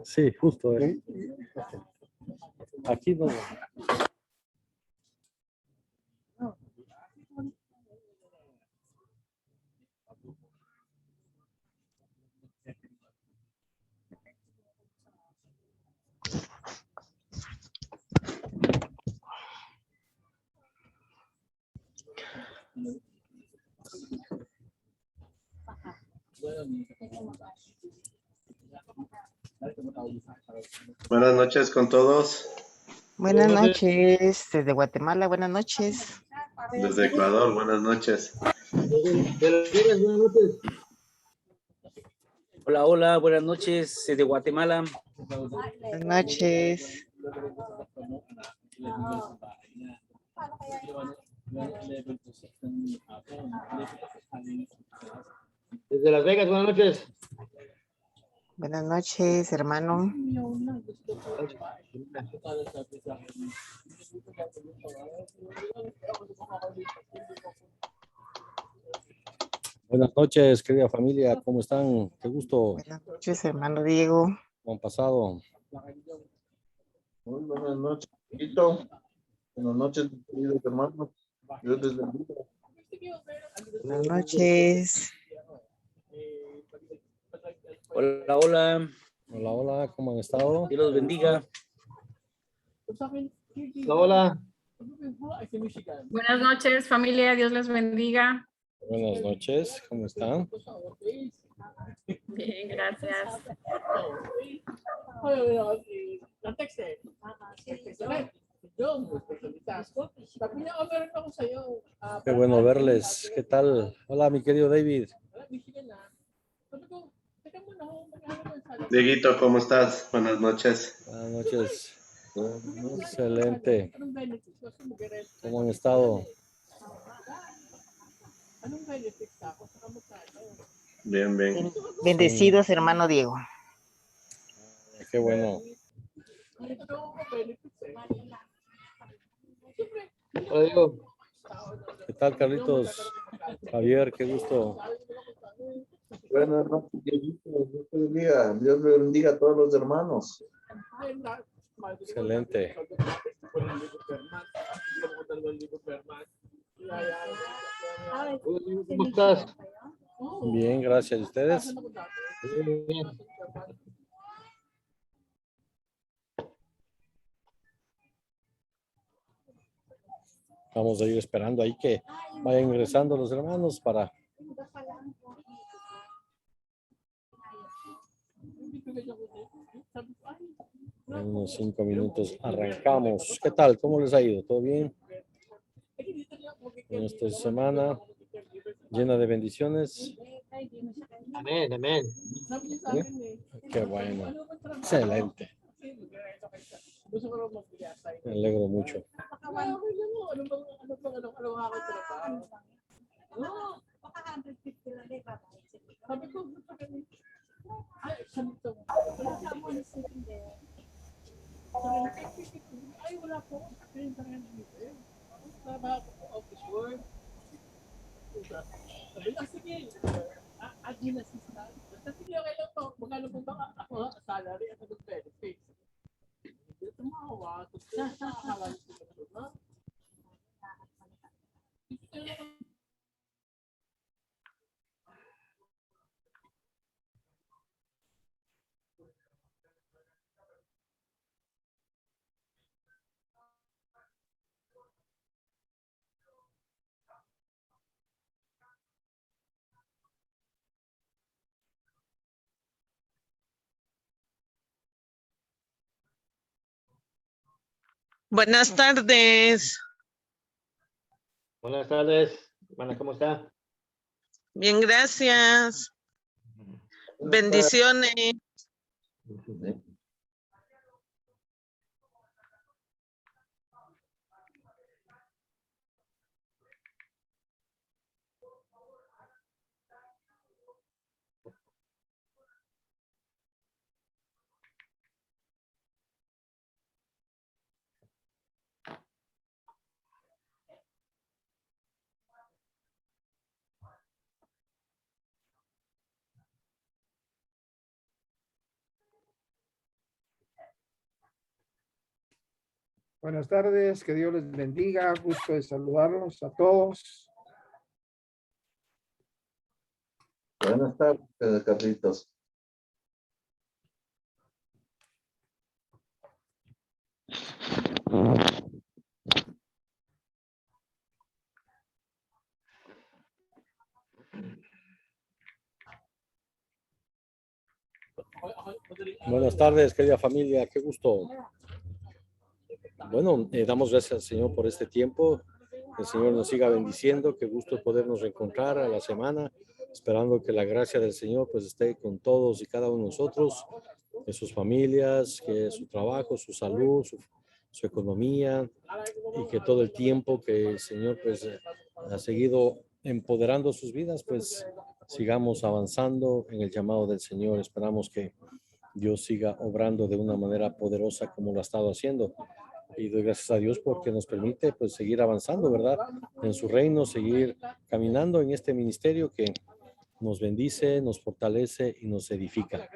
Sí, justo. Aquí no. Buenas noches con todos. Buenas noches, desde Guatemala, buenas noches. Desde Ecuador, buenas noches. De Las Vegas, buenas noches. Hola, hola, buenas noches desde Guatemala. Buenas noches. Desde Las Vegas, buenas noches. Buenas noches, hermano. Buenas noches, querida familia, ¿cómo están? Qué gusto. Buenas noches, hermano Diego. ¿Cómo han pasado? Muy buenas noches, Tito. Buenas noches, queridos hermanos. Dios les bendiga. Buenas noches. Hola, hola. Hola, hola, ¿cómo han estado? Dios los bendiga. Hola. Buenas noches, familia. Dios les bendiga. Buenas noches, ¿cómo están? Bien, gracias. Qué bueno verles. ¿Qué tal? Hola, mi querido David. Dieguito, ¿cómo estás? Buenas noches. Buenas noches. Excelente. ¿Cómo han estado? Bien, bien. Bendecidos, hermano Diego. Qué bueno. Hola, Diego. ¿Qué tal, Carlitos? Javier, qué gusto. Buenas noches, Dieguito. Dios te bendiga. Dios le bendiga a todos los hermanos. Excelente. ¿Cómo estás? Bien, gracias. ¿Y ustedes? Bien. Vamos a ir esperando ahí que vayan ingresando los hermanos para... En unos 5 minutos arrancamos. ¿Qué tal? ¿Cómo les ha ido? ¿Todo bien? En esta semana llena de bendiciones. Amén, amén. Qué bueno. Excelente. Me alegro mucho. Buenas tardes. Buenas tardes, hermana, ¿cómo está? Bien, gracias. Bendiciones. Buenas tardes, que Dios les bendiga. Gusto de saludarlos a todos. Buenas tardes, Carlitos. Buenas tardes, querida familia, qué gusto. Bueno, damos gracias al Señor por este tiempo. El Señor nos siga bendiciendo. Qué gusto podernos reencontrar a la semana, esperando que la gracia del Señor pues esté con todos y cada uno de nosotros, de sus familias, que su trabajo, su salud, su economía, y que todo el tiempo que el Señor pues ha seguido empoderando sus vidas, pues sigamos avanzando en el llamado del Señor. Esperamos que Dios siga obrando de una manera poderosa como lo ha estado haciendo. Y doy gracias a Dios porque nos permite pues seguir avanzando, ¿verdad? En su reino, seguir caminando en este ministerio que nos bendice, nos fortalece y nos edifica.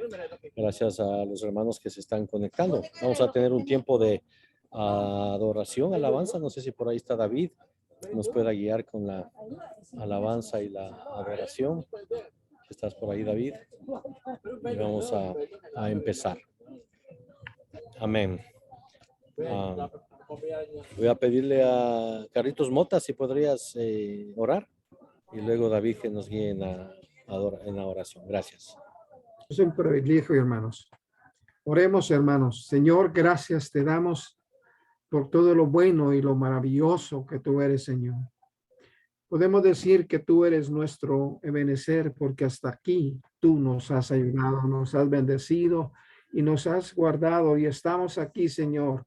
Gracias a los hermanos que se están conectando. Vamos a tener un tiempo de adoración, alabanza. No sé si por ahí está David, nos pueda guiar con la alabanza y la adoración. ¿Estás por ahí, David? Y vamos a empezar. Amén. Voy a pedirle a Carlitos Mota si podrías orar, y luego David que nos guíe en la oración. Gracias. Es un privilegio, hermanos. Oremos, hermanos. Señor, gracias te damos por todo lo bueno y lo maravilloso que tú eres, Señor. Podemos decir que tú eres nuestro Ebenezer porque hasta aquí tú nos has ayudado, nos has bendecido y nos has guardado, y estamos aquí, Señor,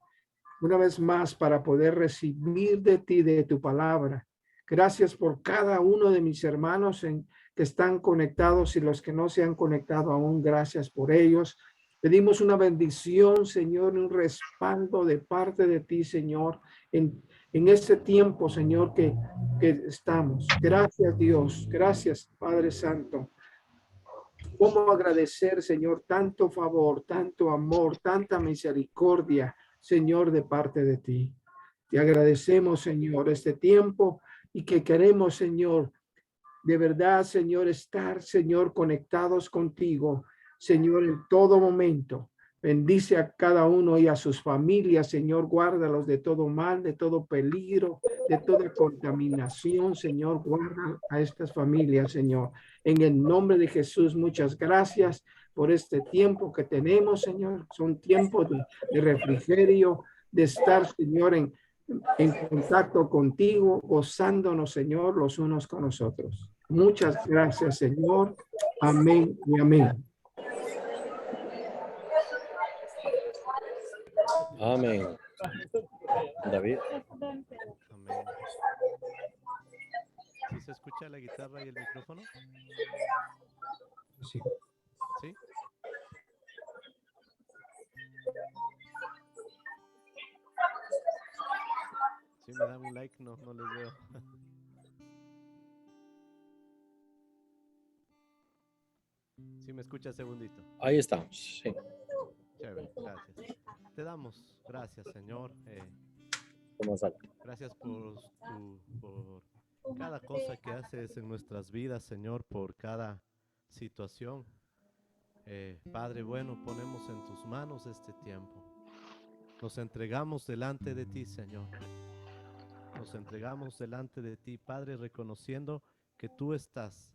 una vez más para poder recibir de ti, de tu palabra. Gracias por cada uno de mis hermanos que están conectados y los que no se han conectado aún. Gracias por ellos. Pedimos una bendición, Señor, un respaldo de parte de ti, Señor, en este tiempo, Señor, que estamos. Gracias, Dios. Gracias, Padre Santo. ¿Cómo agradecer, Señor, tanto favor, tanto amor, tanta misericordia, Señor, de parte de ti? Te agradecemos, Señor, este tiempo, y que queremos, Señor, de verdad, Señor, estar, Señor, conectados contigo, Señor, en todo momento. Bendice a cada uno y a sus familias, Señor, guárdalos de todo mal, de todo peligro, de toda contaminación, Señor, guarda a estas familias, Señor. En el nombre de Jesús, muchas gracias por este tiempo que tenemos, Señor. Son tiempos de refrigerio, de estar, Señor, en contacto contigo, gozándonos, Señor, los unos con los otros. Muchas gracias, Señor. Amén y amén. Amén. David. Amén. ¿Sí se escucha la guitarra y el micrófono? Sí. ¿Sí? Si me dan un like, no les veo. Si me escucha, segundito. Ahí estamos. Sí. Chévere, gracias. Te damos gracias, Señor. Gracias por cada cosa que haces en nuestras vidas, Señor, por cada situación. Padre bueno, ponemos en tus manos este tiempo. Nos entregamos delante de ti, Señor. Nos entregamos delante de ti, Padre, reconociendo que tú estás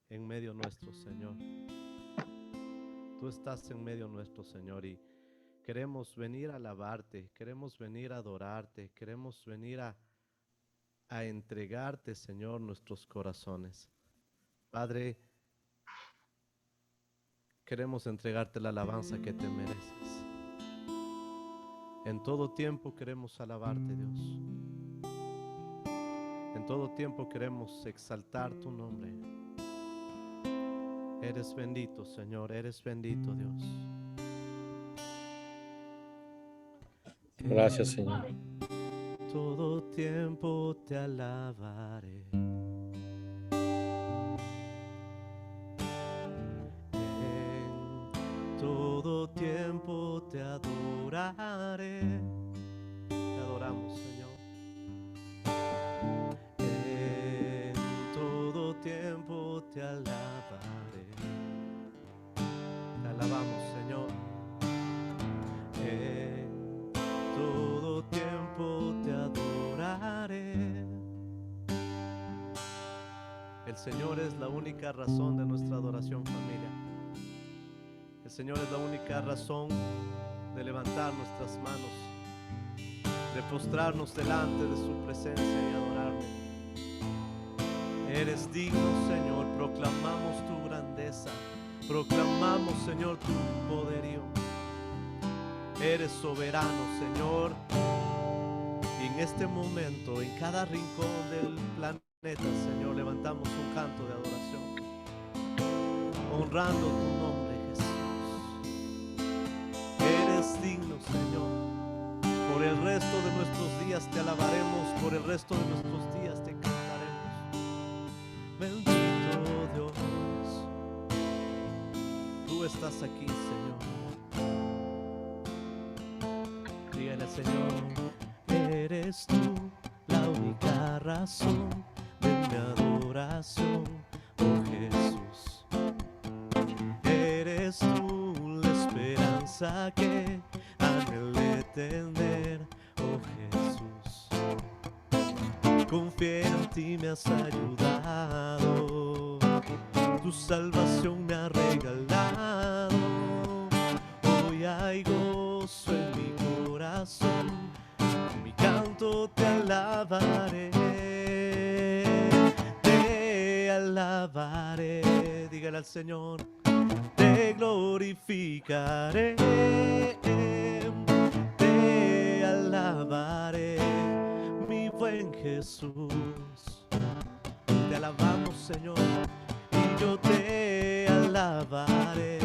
en medio nuestro, Señor. Tú estás en medio nuestro, Señor, y queremos venir a alabarte, queremos venir a adorarte, queremos venir a entregarte, Señor, nuestros corazones. Padre, queremos entregarte la alabanza que te mereces. En todo tiempo queremos alabarte, Dios. En todo tiempo queremos exaltar tu nombre. Eres bendito, Señor, eres bendito, Dios. Gracias, Señor. Todo tiempo te alabaré. En todo tiempo te adoraré. Te adoramos, Señor. En todo tiempo te alabaré. Te alabamos, Señor. En todo tiempo te adoraré. El Señor es la única razón de nuestra adoración, familia. El Señor es la única razón de levantar nuestras manos, de postrarnos delante de su presencia y adorarle. Eres digno, Señor, proclamamos tu grandeza, proclamamos, Señor, tu poderío. Eres soberano, Señor, y en este momento, en cada rincón del planeta, Señor, levantamos un canto de adoración, honrando tu nombre, Jesús. Eres digno, Señor. Por el resto de nuestros días te alabaremos, por el resto de nuestros días te cantaremos. Bendito Dios, tú estás aquí, Señor. Dígale al Señor, eres tú la única razón de mi adoración, oh Jesús. Eres tú la esperanza que anhelé tener, oh Jesús. Confío en ti, me has ayudado, tu salvación me ha regalado. Hoy hay gozo en mi corazón, mi canto te alabaré, te alabaré. Dígale al Señor, te glorificaré, te alabaré, mi buen Jesús. Te alabamos, Señor, y yo te alabaré,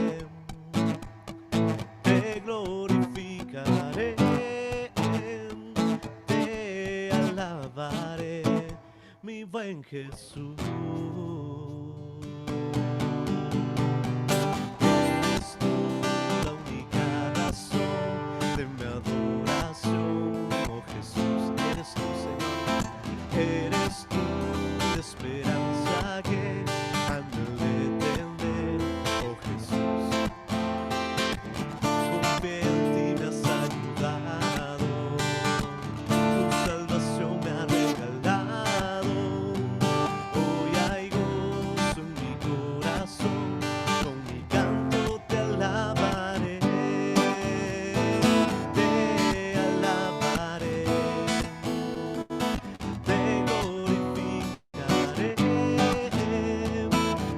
te glorificaré, te alabaré, mi buen Jesús. Eres tú la única razón de mi adoración, oh Jesús. Eres tú, Señor. Eres tú la esperanza que anhelé tener, oh Jesús. Confío en ti, me has ayudado, tu salvación me ha regalado. Hoy hay gozo en mi corazón, con mi canto te alabaré, te alabaré, te glorificaré,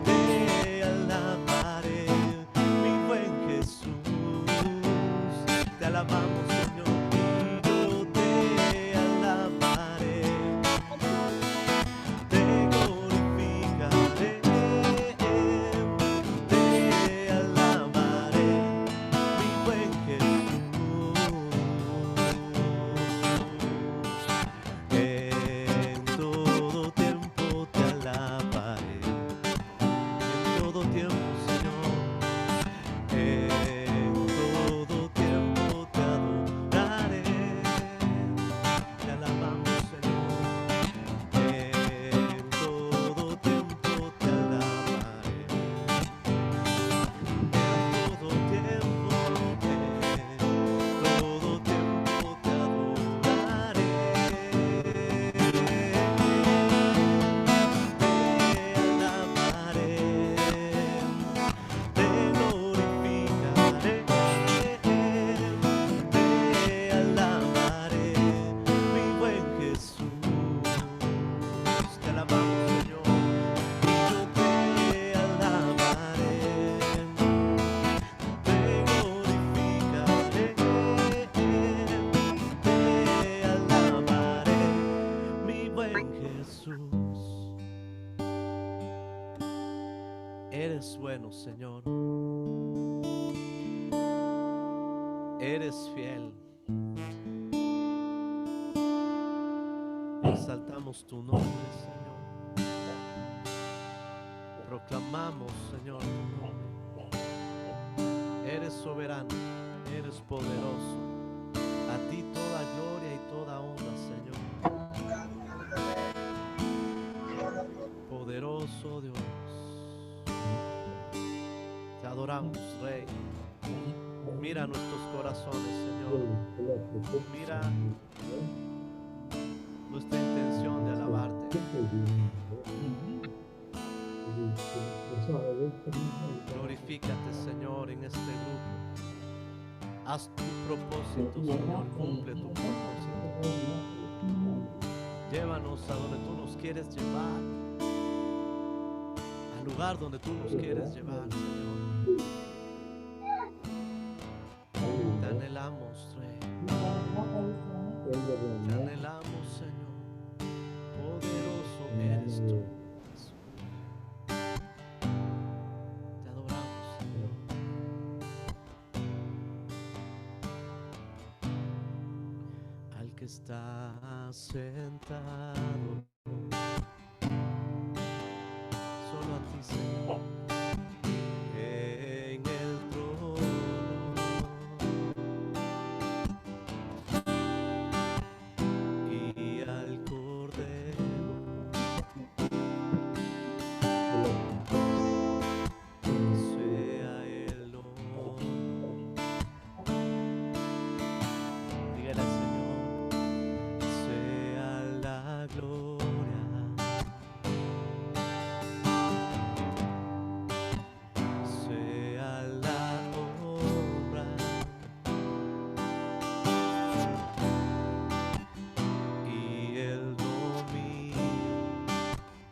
te alabaré, mi buen Jesús. Te alabamos, Señor, y yo te alabaré, te glorificaré, te alabaré, mi buen Jesús. En todo tiempo te alabaré, en todo tiempo, Señor. En todo tiempo te adoraré, te alabamos, Señor. En todo tiempo te alabaré, en todo tiempo, todo tiempo te adoraré, te alabaré, te glorificaré, te alabaré, mi buen Jesús. Te alabamos, Señor, y yo te alabaré, te glorificaré, te alabaré, mi buen Jesús. Eres bueno, Señor. Eres fiel. Exaltamos tu nombre, Señor. Proclamamos, Señor, tu nombre. Eres soberano, eres poderoso. A ti toda gloria y toda honra. adoramos, Rey. Mira nuestros corazones, Señor. Mira nuestra intención de alabarte. Glorifícate, Señor, en este grupo. Haz tu propósito, Señor. Cumple tu propósito. Llévanos a donde tú nos quieres llevar. Al lugar donde tú nos quieres llevar, Señor. Te anhelamos, Rey. Te anhelamos, Señor. Poderoso eres tú. Te adoramos, Señor. Al que está sentado, solo a ti, Señor. En el trono y al Cordero sea el honor. Dígale al Señor, sea la gloria, sea la honra y el dominio.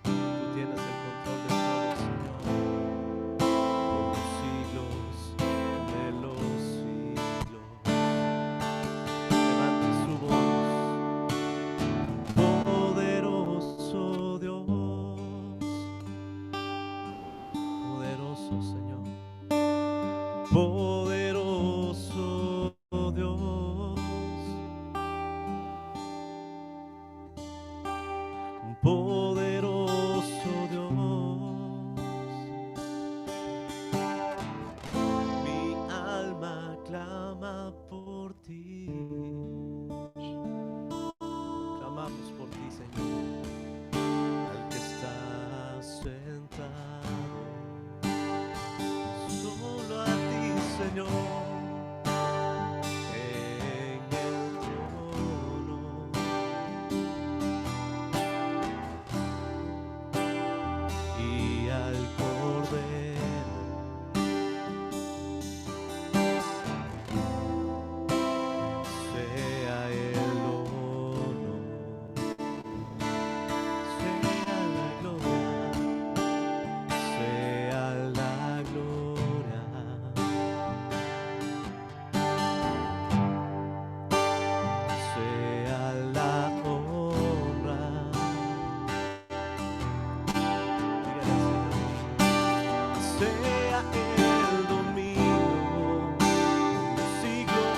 Tú tienes el control de todo, Señor, por los siglos de los siglos. Levante su voz. Poderoso Dios, poderoso Señor, poderoso Dios, poderoso Dios. Mi alma clama por ti. Clamamos por ti, Señor, al que está sentado. Solo a ti, Señor, en el trono y al Cordero sea el honor, sea la gloria, sea la gloria, sea la honra. Dígale, Señor, sea el dominio por los siglos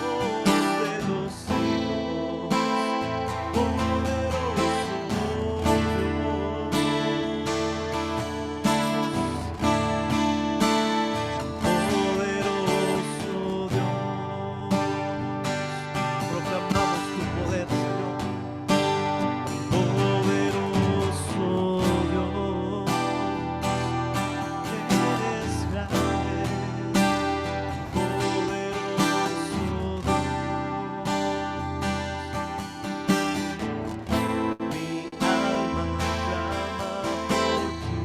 de los siglos. Poderoso Dios, proclamamos tu poder, Señor. Poderoso Dios, eres grande. Poderoso Dios, mi alma clama por ti.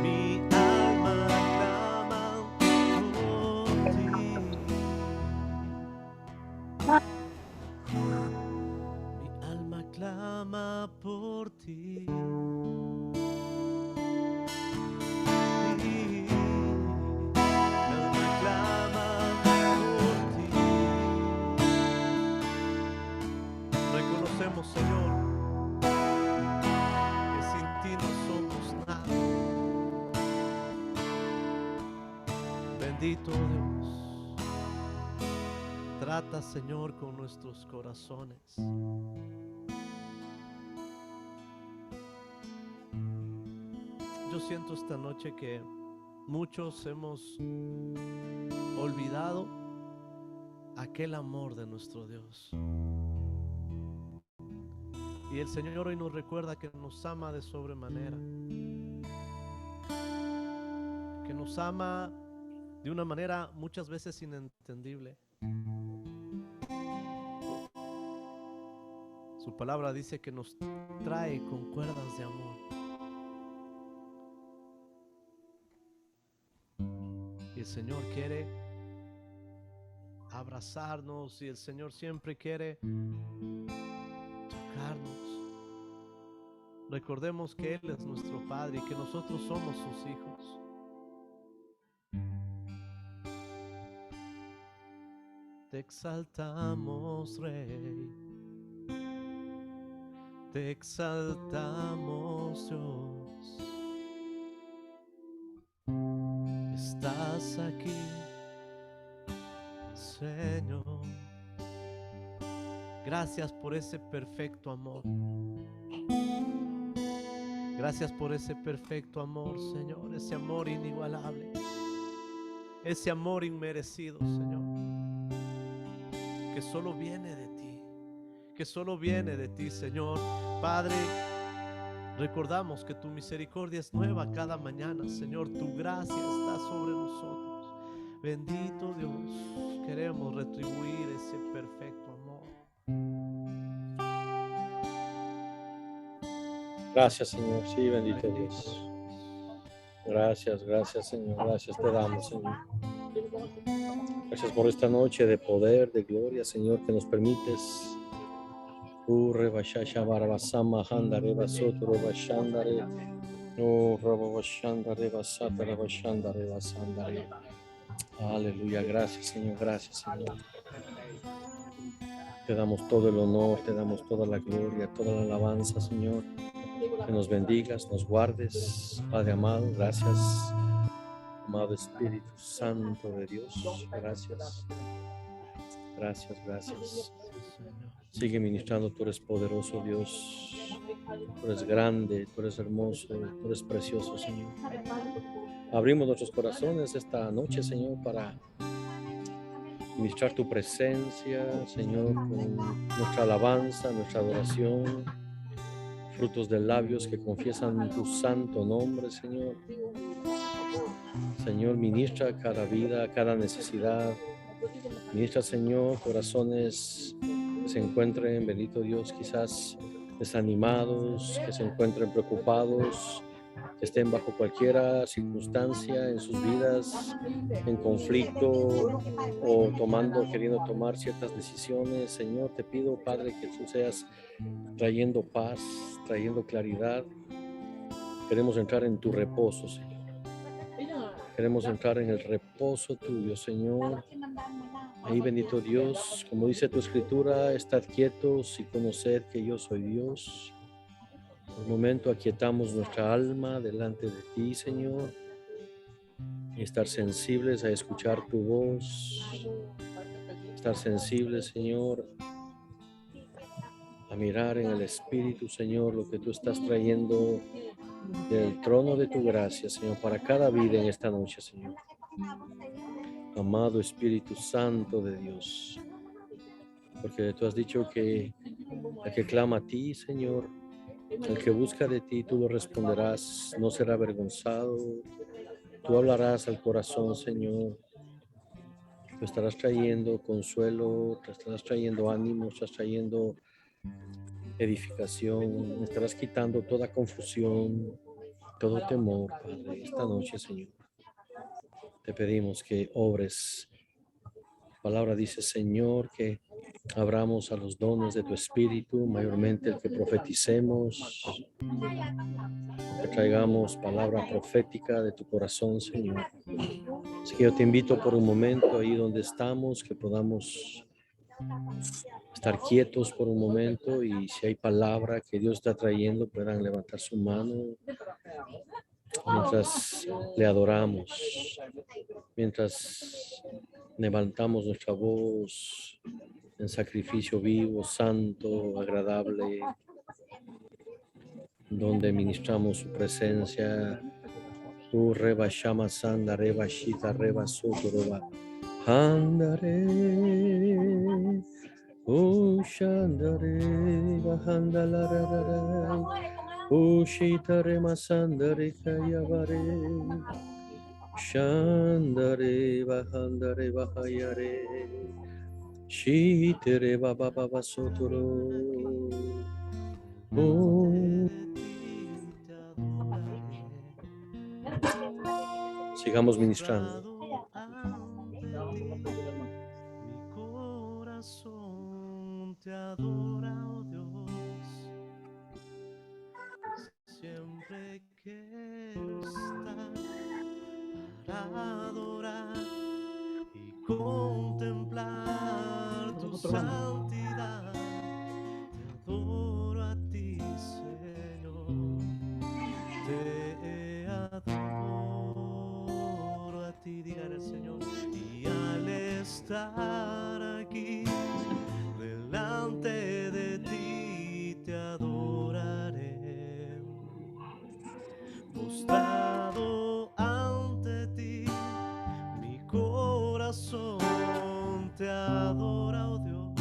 Mi alma clama por ti. Mi alma clama por ti. Reconocemos, Señor, que sin ti no somos nada. Bendito Dios, trata, Señor, con nuestros corazones. Yo siento esta noche que muchos hemos olvidado aquel amor de nuestro Dios. Y el Señor hoy nos recuerda que nos ama de sobremanera, que nos ama de una manera muchas veces inentendible. Su palabra dice que nos trae con cuerdas de amor. Y el Señor quiere abrazarnos y el Señor siempre quiere tocarnos. Recordemos que Él es nuestro Padre y que nosotros somos sus hijos. Te exaltamos, Rey. Te exaltamos, Dios. Estás aquí, Señor. Gracias por ese perfecto amor. Gracias por ese perfecto amor, Señor. Ese amor inigualable. Ese amor inmerecido, Señor. Que solo viene de ti. Que solo viene de ti, Señor. Padre, recordamos que tu misericordia es nueva cada mañana, Señor. Tu gracia está sobre nosotros. Bendito Dios, queremos retribuir ese perfecto amor. Gracias, Señor. Sí, bendito Dios. Gracias, gracias, Señor. Gracias te damos, Señor. Gracias por esta noche de poder, de gloria, Señor, que nos permites. Aleluya, gracias, Señor, gracias, Señor. Te damos todo el honor, te damos toda la gloria, toda la alabanza, Señor. Que nos bendigas, nos guardes, Padre amado, gracias. Amado Espíritu Santo de Dios, gracias. Gracias, gracias. Sigue ministrando, tú eres poderoso, Dios. Tú eres grande, tú eres hermoso, tú eres precioso, Señor. Abrimos nuestros corazones esta noche, Señor, para ministrar tu presencia, Señor, con nuestra alabanza, nuestra adoración, frutos de labios que confiesan tu santo nombre, Señor. Señor, ministra cada vida, cada necesidad. Ministra, Señor, corazones que se encuentren, bendito Dios, quizás desanimados, que se encuentren preocupados, que estén bajo cualquier circunstancia en sus vidas, en conflicto o queriendo tomar ciertas decisiones. Señor, te pido, Padre, que tú seas trayendo paz, trayendo claridad. Queremos entrar en tu reposo, Señor. Queremos entrar en el reposo tuyo, Señor. Ahí, bendito Dios, como dice tu escritura, estad quietos y conoced que yo soy Dios. Por un momento aquietamos nuestra alma delante de ti, Señor, y estar sensibles a escuchar tu voz, estar sensibles, Señor, a mirar en el Espíritu, Señor, lo que tú estás trayendo del trono de tu gracia, Señor, para cada vida en esta noche, Señor. Amado Espíritu Santo de Dios, porque tú has dicho que el que clama a ti, Señor, el que busca de ti, tú lo responderás, no será avergonzado. Tú hablarás al corazón, Señor. Tú estarás trayendo consuelo, te estarás trayendo ánimo, estás trayendo edificación, estarás quitando toda confusión, todo temor, Padre, esta noche, Señor. Te pedimos que obres. La palabra dice, Señor, que abramos a los dones de tu Espíritu, mayormente el que profeticemos, que traigamos palabra profética de tu corazón, Señor. Así que yo te invito por un momento ahí donde estamos, que podamos estar quietos por un momento y si hay palabra que Dios está trayendo, puedan levantar su mano mientras le adoramos, mientras levantamos nuestra voz en sacrificio vivo, santo, agradable, donde ministramos su presencia. Reba Shama Sanda, Reba Shita, Reba Sotoroba, Handare, Shandare, Bahandalarara, Shita Rema Sandare Kayavare, Shandare, Bahandare, Bahayare, Shitere Baba Baba Sotoro. Sigamos ministrando. Mi corazón te adora, oh Dios. Siempre quiero estar para adorar y contemplar tu santidad. Te adoro a ti, Señor. Te adoro a ti, dígale al Señor. Y al estar aquí delante de ti te adoraré. Postrado ante ti, mi corazón te adora, oh Dios.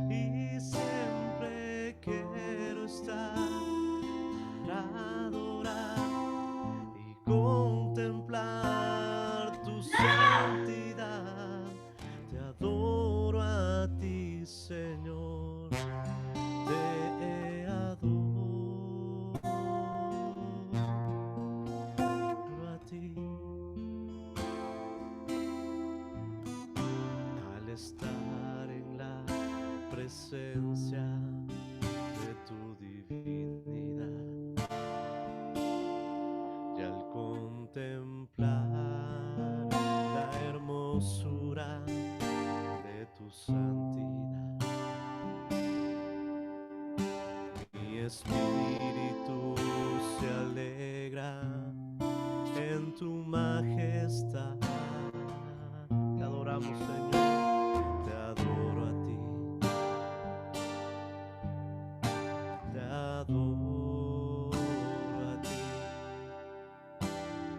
Y siempre quiero estar para adorar y contemplar tu santidad. Te adoro a ti, Señor. Te adoro a ti. Al estar en la presencia de tu divinidad y al contemplar la hermosura de tu santidad, mi espíritu se alegra en tu majestad. Te adoramos, Señor, te adoro a ti. Te adoro a ti.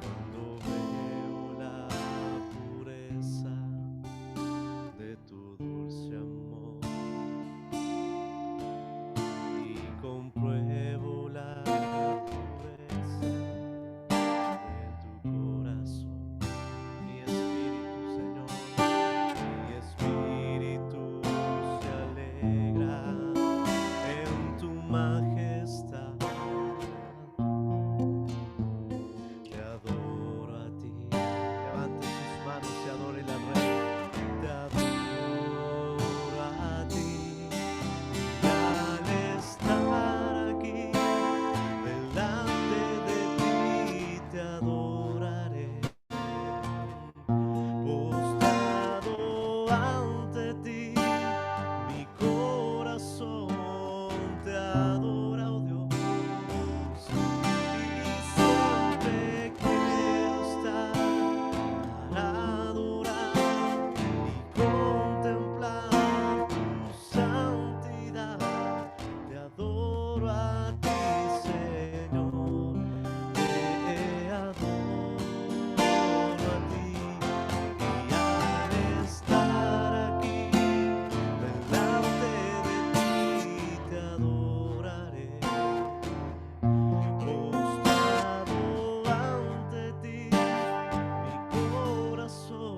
Cuando veo la pureza de tu dulce amor y compruebo la pureza de tu corazón, mi espíritu, Señor, mi espíritu se alegra en tu majestad. Te adoro a ti. Levante sus manos y adórele al Rey. Te adoro a ti. Y al estar aquí delante de ti te adoraré. Postrado ante ti, mi corazón te adora, oh Dios. Y siempre quiero estar para adorar y contemplar tu santidad. Te adoro a ti, Señor. Te adoro a ti. Y al estar aquí delante de ti te adoraré. Postrado ante ti, mi corazón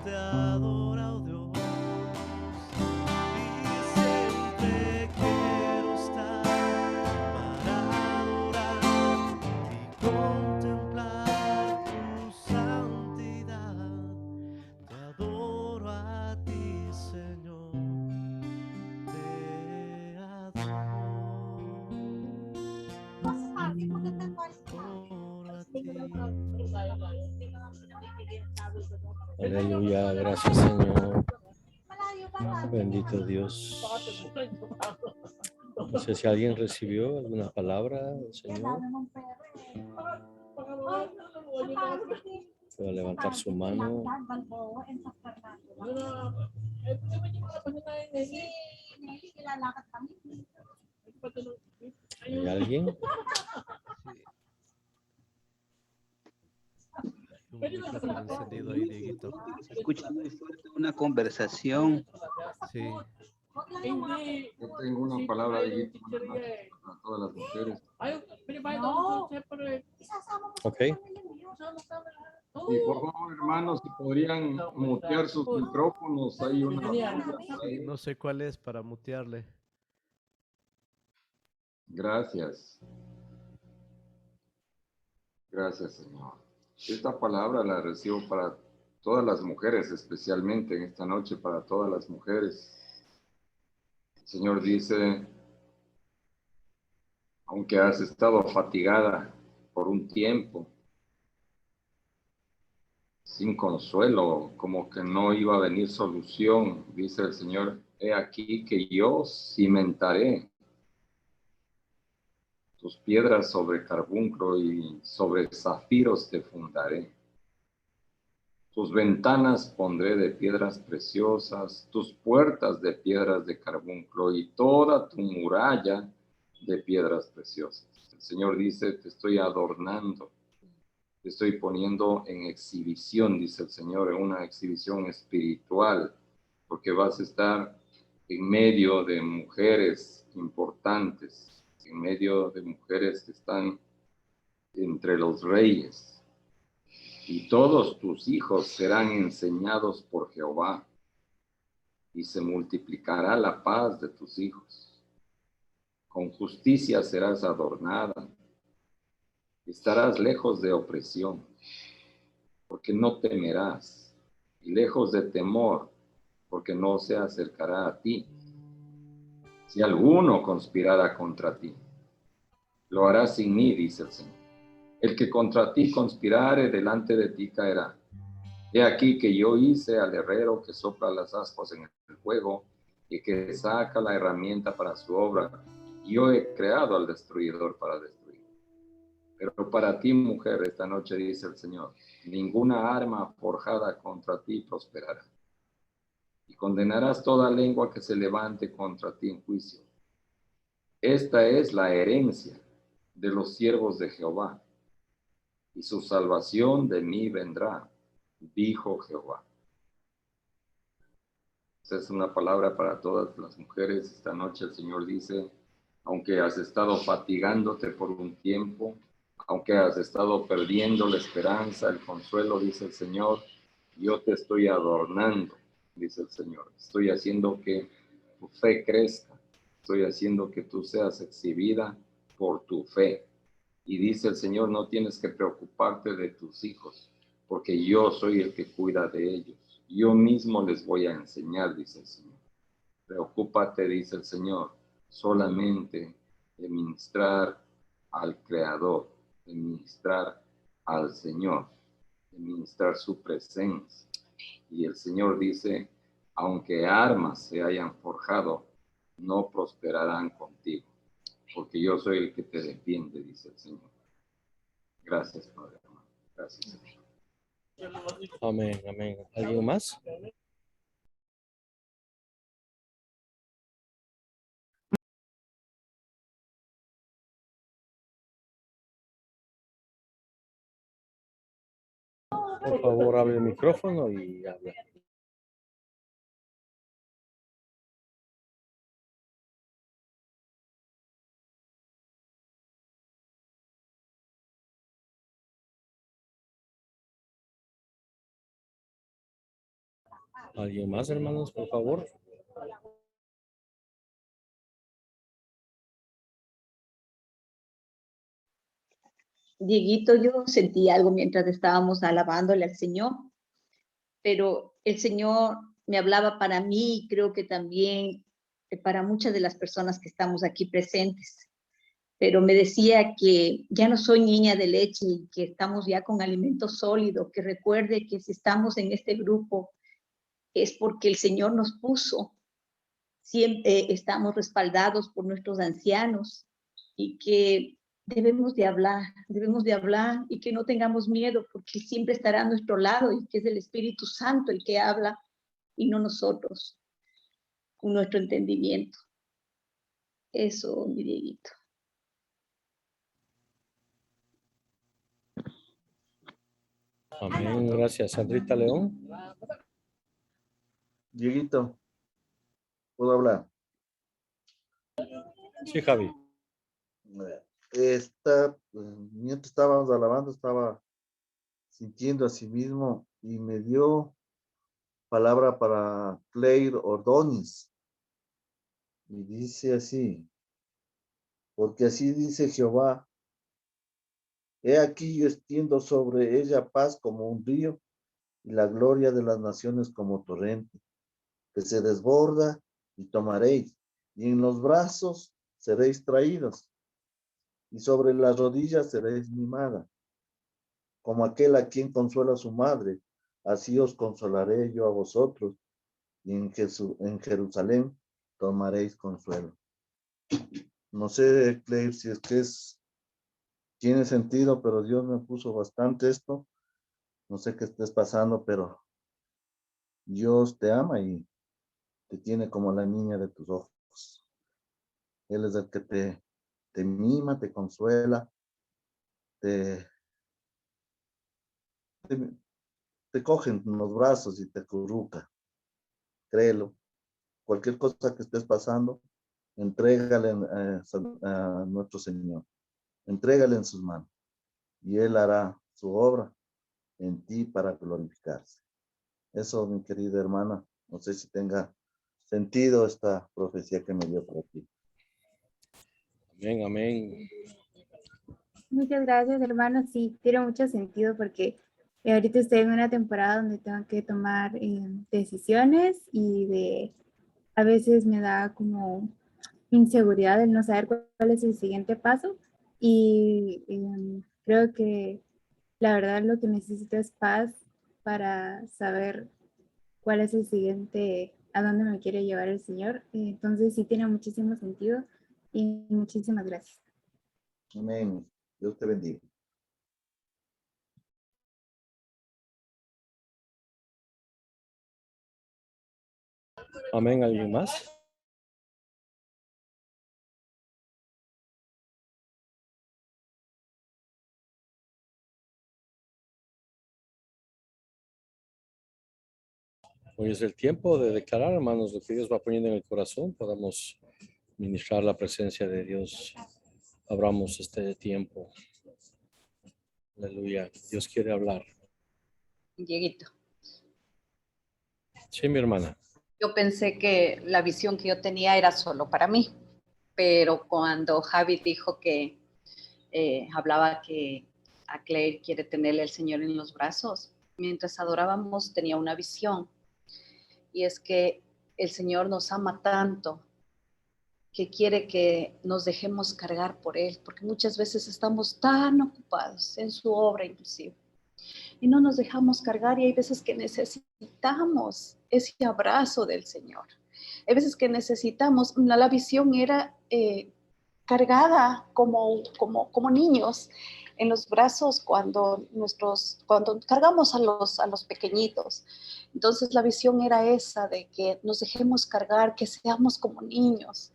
te adora, oh Dios. Y siempre quiero estar para adorar y contemplar tu santidad. Te adoro a ti, Señor. Te adoro a ti. Aleluya, gracias, Señor. Bendito Dios. No sé si alguien recibió alguna palabra del Señor. Puede levantar su mano. ¿Hay alguien? Un micrófono encendido ahí, Dieguito. Se escucha muy fuerte una conversación. Sí. Yo tengo una palabra de para todas las mujeres. Ok. Y por favor, hermanos, si podrían mutear sus micrófonos, hay una. No sé cuál es para mutearle. Gracias. Gracias, Señor. Esta palabra la recibo para todas las mujeres, especialmente en esta noche, para todas las mujeres. El Señor dice, aunque has estado fatigada por un tiempo, sin consuelo, como que no iba a venir solución, dice el Señor, he aquí que yo cimentaré tus piedras sobre carbunclo y sobre zafiros te fundaré. Tus ventanas pondré de piedras preciosas, tus puertas de piedras de carbunclo y toda tu muralla de piedras preciosas. El Señor dice, te estoy adornando, te estoy poniendo en exhibición, dice el Señor, en una exhibición espiritual, porque vas a estar en medio de mujeres importantes, en medio de mujeres que están entre los reyes, y todos tus hijos serán enseñados por Jehová, y se multiplicará la paz de tus hijos. Con justicia serás adornada, estarás lejos de opresión, porque no temerás, y lejos de temor, porque no se acercará a ti. Si alguno conspirara contra ti, lo hará sin mí, dice el Señor. El que contra ti conspirare, delante de ti caerá. He aquí que yo hice al herrero que sopla las ascuas en el fuego y que saca la herramienta para su obra. Yo he creado al destruidor para destruir. Pero para ti, mujer, esta noche dice el Señor, ninguna arma forjada contra ti prosperará. Y condenarás toda lengua que se levante contra ti en juicio. Esta es la herencia de los siervos de Jehová, y su salvación de mí vendrá, dijo Jehová. Esa es una palabra para todas las mujeres. Esta noche el Señor dice, aunque has estado fatigándote por un tiempo, aunque has estado perdiendo la esperanza, el consuelo, dice el Señor, yo te estoy adornando, dice el Señor. Estoy haciendo que tu fe crezca. Estoy haciendo que tú seas exhibida por tu fe. Y dice el Señor, no tienes que preocuparte de tus hijos, porque yo soy el que cuida de ellos. Yo mismo les voy a enseñar, dice el Señor. Preocúpate, dice el Señor, solamente de ministrar al Creador, de ministrar al Señor, de ministrar su presencia. Y el Señor dice, aunque armas se hayan forjado, no prosperarán contigo, porque yo soy el que te defiende, dice el Señor. Gracias, Padre amado. Gracias, Señor. Amén, amén. ¿Alguien más? Por favor, abre el micrófono y habla. ¿Alguien más, hermanos, por favor? Dieguito, yo sentí algo mientras estábamos alabándole al Señor, pero el Señor me hablaba para mí y creo que también para muchas de las personas que estamos aquí presentes. Pero me decía que ya no soy niña de leche y que estamos ya con alimento sólido, que recuerde que si estamos en este grupo es porque el Señor nos puso. Siempre estamos respaldados por nuestros ancianos y que debemos de hablar y que no tengamos miedo porque Él siempre estará a nuestro lado y que es el Espíritu Santo el que habla y no nosotros. con nuestro entendimiento. Eso, mi Dieguito. Amén. Gracias. Sandrita León. Dieguito, ¿puedo hablar? Sí, Javi. Mientras estábamos alabando, estaba sintiendo a sí mismo y me dio palabra para Claire Ordóñez. Y dice así, porque así dice Jehová, he aquí yo extiendo sobre ella paz como un río y la gloria de las naciones como torrente, que se desborda y tomaréis, y en los brazos seréis traídos, y sobre las rodillas seréis mimada, como aquel a quien consuela su madre, así os consolaré yo a vosotros, y en Jerusalén tomaréis consuelo. No sé, Claire, si es que tiene sentido, pero Dios me puso bastante esto. No sé qué estés pasando, pero Dios te ama y te tiene como la niña de tus ojos. Él es el que te mima, te consuela, te coge en los brazos y te acurruca. Créelo. Cualquier cosa que estés pasando, entrégale a nuestro Señor. Entrégale en sus manos y Él hará su obra en ti para glorificarse. Eso, mi querida hermana, no sé si tenga sentido esta profecía que me dio por aquí. Amén, amén. Muchas gracias, hermano. Sí, tiene mucho sentido porque ahorita estoy en una temporada donde tengo que tomar decisiones y a veces me da como inseguridad el no saber cuál es el siguiente paso y creo que la verdad lo que necesito es paz para saber cuál es el siguiente, a dónde me quiere llevar el Señor. Entonces sí tiene muchísimo sentido y muchísimas gracias. Amén. Dios te bendiga. Amén. ¿Alguien más? Hoy es el tiempo de declarar, hermanos, lo que Dios va poniendo en el corazón. Podamos ministrar la presencia de Dios. Abramos este tiempo. Aleluya. Dios quiere hablar. Dieguito, Sí, mi hermana. yo pensé que la visión que yo tenía era solo para mí, pero cuando Javi dijo que hablaba que a Claire quiere tenerle el Señor en los brazos, mientras adorábamos tenía una visión, y es que el Señor nos ama tanto que quiere que nos dejemos cargar por Él, porque muchas veces estamos tan ocupados en su obra inclusive, y no nos dejamos cargar, y hay veces que necesitamos ese abrazo del Señor. Hay veces que necesitamos, la visión era cargada como niños en los brazos cuando cargamos a los pequeñitos. Entonces la visión era esa, de que nos dejemos cargar, que seamos como niños,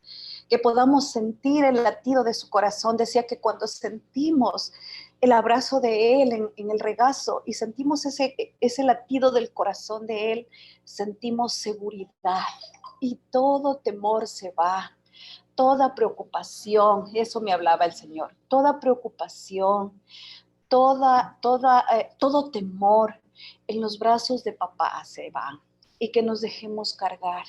que podamos sentir el latido de su corazón. Decía que cuando sentimos el abrazo de Él en el regazo y sentimos ese latido del corazón de Él, sentimos seguridad y todo temor se va. Toda preocupación, eso me hablaba el Señor, toda preocupación, todo temor en los brazos de papá se van, y que nos dejemos cargar,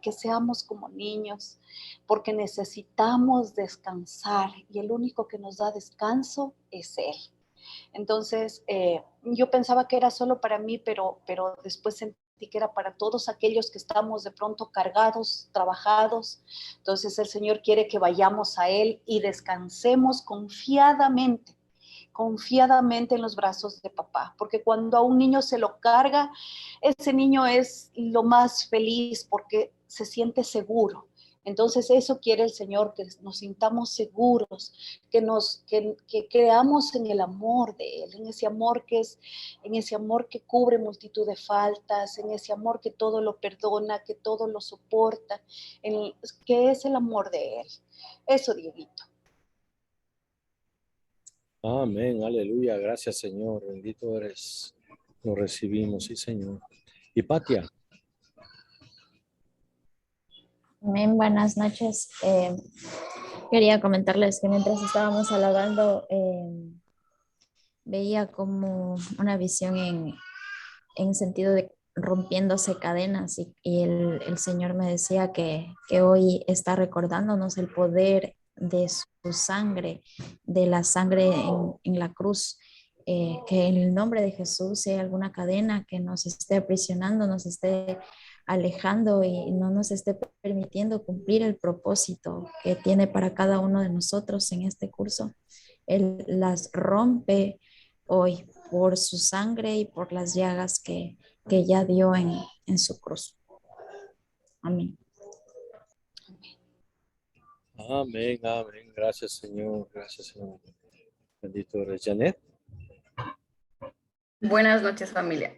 que seamos como niños, porque necesitamos descansar y el único que nos da descanso es Él. Entonces, yo pensaba que era solo para mí, pero después sentí que era para todos aquellos que estamos de pronto cargados, trabajados. Entonces el Señor quiere que vayamos a Él y descansemos confiadamente en los brazos de papá, porque cuando a un niño se lo carga, ese niño es lo más feliz porque se siente seguro. Entonces eso quiere el Señor, que nos sintamos seguros, que creamos en el amor de Él, en ese amor que cubre multitud de faltas, en ese amor que todo lo perdona, que todo lo soporta, que es el amor de Él. Eso, Dieguito. Amén, aleluya, gracias Señor, bendito eres. Lo recibimos, sí Señor. Y Patia. Amén, buenas noches. Quería comentarles que mientras estábamos alabando, veía como una visión en sentido de rompiéndose cadenas y el Señor me decía que hoy está recordándonos el poder de su sangre, de la sangre en la cruz, que en el nombre de Jesús, si hay alguna cadena que nos esté aprisionando, nos esté alejando y no nos esté permitiendo cumplir el propósito que tiene para cada uno de nosotros en este curso, Él las rompe hoy por su sangre y por las llagas que ya dio en su cruz. Amén. Amén, amén. Gracias Señor, gracias Señor. Bendito eres. Janet. Buenas noches, familia.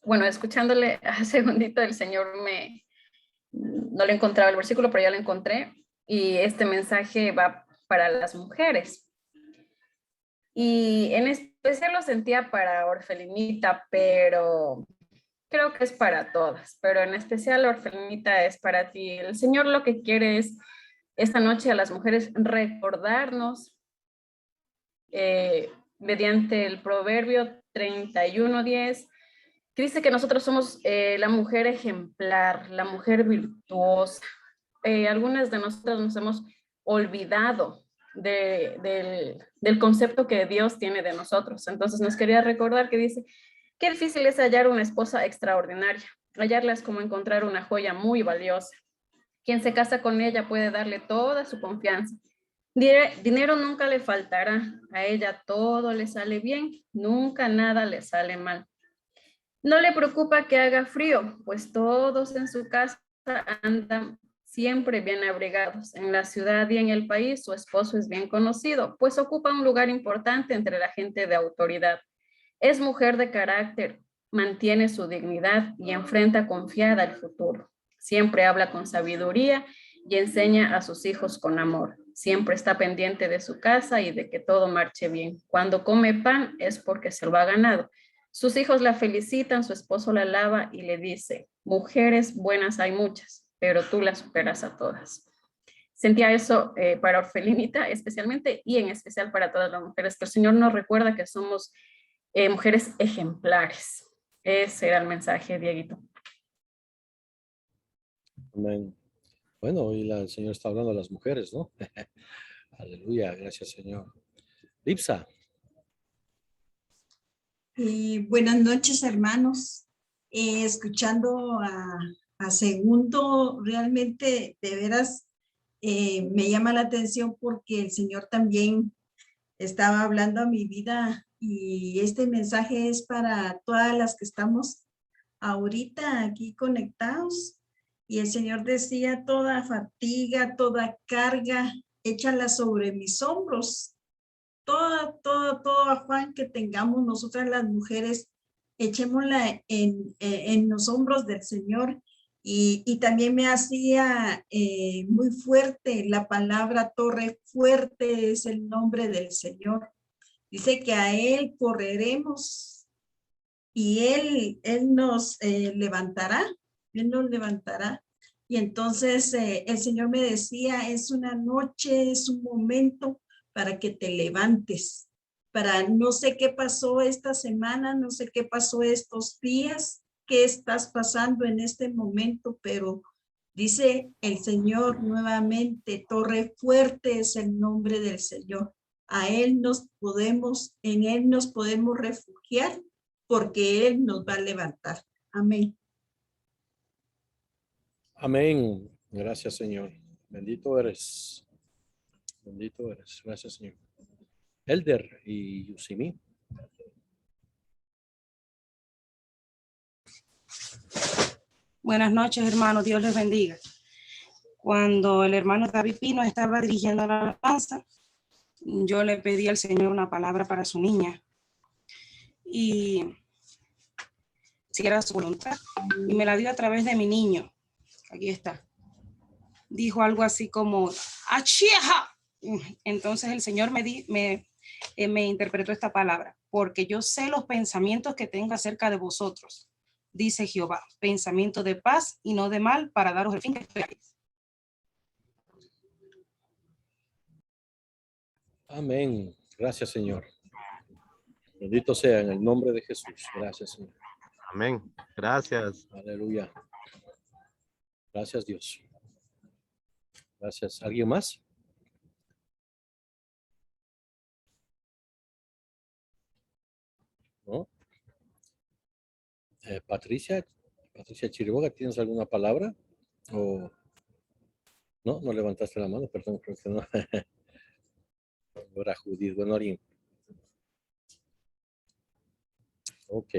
Bueno, escuchándole hace segundito, el Señor no le encontraba el versículo, pero ya lo encontré. Y este mensaje va para las mujeres. Y en especial lo sentía para Orfelinita, pero creo que es para todas. Pero en especial, Orfelinita, es para ti. El Señor lo que quiere es esta noche a las mujeres recordarnos mediante el Proverbio 31:10, que dice que nosotros somos la mujer ejemplar, la mujer virtuosa. Algunas de nosotras nos hemos olvidado del concepto que Dios tiene de nosotros. Entonces nos quería recordar que dice, qué difícil es hallar una esposa extraordinaria. Hallarla es como encontrar una joya muy valiosa. Quien se casa con ella puede darle toda su confianza. Dinero nunca le faltará, a ella todo le sale bien, nunca nada le sale mal. No le preocupa que haga frío, pues todos en su casa andan siempre bien abrigados. En la ciudad y en el país su esposo es bien conocido, pues ocupa un lugar importante entre la gente de autoridad. Es mujer de carácter, mantiene su dignidad y enfrenta confiada el futuro. Siempre habla con sabiduría y enseña a sus hijos con amor. Siempre está pendiente de su casa y de que todo marche bien. Cuando come pan es porque se lo ha ganado. Sus hijos la felicitan, su esposo la alaba y le dice, mujeres buenas hay muchas, pero tú las superas a todas. Sentía eso para Orfelinita especialmente y en especial para todas las mujeres, que el Señor nos recuerda que somos mujeres ejemplares. Ese era el mensaje, Dieguito. Amén. Bueno, hoy el Señor está hablando a las mujeres, ¿no? Aleluya, gracias Señor. Lipsa. Buenas noches, hermanos. Escuchando a Segundo, realmente, de veras, me llama la atención porque el Señor también estaba hablando a mi vida y este mensaje es para todas las que estamos ahorita aquí conectados. Y el Señor decía, toda fatiga, toda carga, échala sobre mis hombros. Todo afán que tengamos nosotras las mujeres, echémosla en los hombros del Señor. Y también me hacía muy fuerte la palabra torre fuerte, es el nombre del Señor. Dice que a Él correremos y Él nos levantará. Él nos levantará. Y entonces el Señor me decía, es una noche, es un momento para que te levantes. Para no sé qué pasó esta semana, no sé qué pasó estos días, qué estás pasando en este momento, pero dice el Señor nuevamente, torre fuerte es el nombre del Señor. A Él en Él nos podemos refugiar porque Él nos va a levantar. Amén. Amén. Gracias, Señor. Bendito eres. Bendito eres. Gracias, Señor. Elder y Yusimi. Buenas noches, hermanos. Dios les bendiga. Cuando el hermano David Pino estaba dirigiendo la alabanza, yo le pedí al Señor una palabra para su niña. Y si era su voluntad. Y me la dio a través de mi niño. Aquí está. Dijo algo así como, ¡achieja! Entonces el Señor me interpretó esta palabra. Porque yo sé los pensamientos que tengo acerca de vosotros, dice Jehová. Pensamiento de paz y no de mal, para daros el fin que esperáis. Amén. Gracias, Señor. Bendito sea en el nombre de Jesús. Gracias, Señor. Amén. Gracias. Aleluya. Gracias, Dios. Gracias. ¿Alguien más? ¿No? Patricia Chiriboga, ¿tienes alguna palabra? ¿O no? No levantaste la mano, perdón, creo que no. Ahora Judith, bueno, alguien. Ok.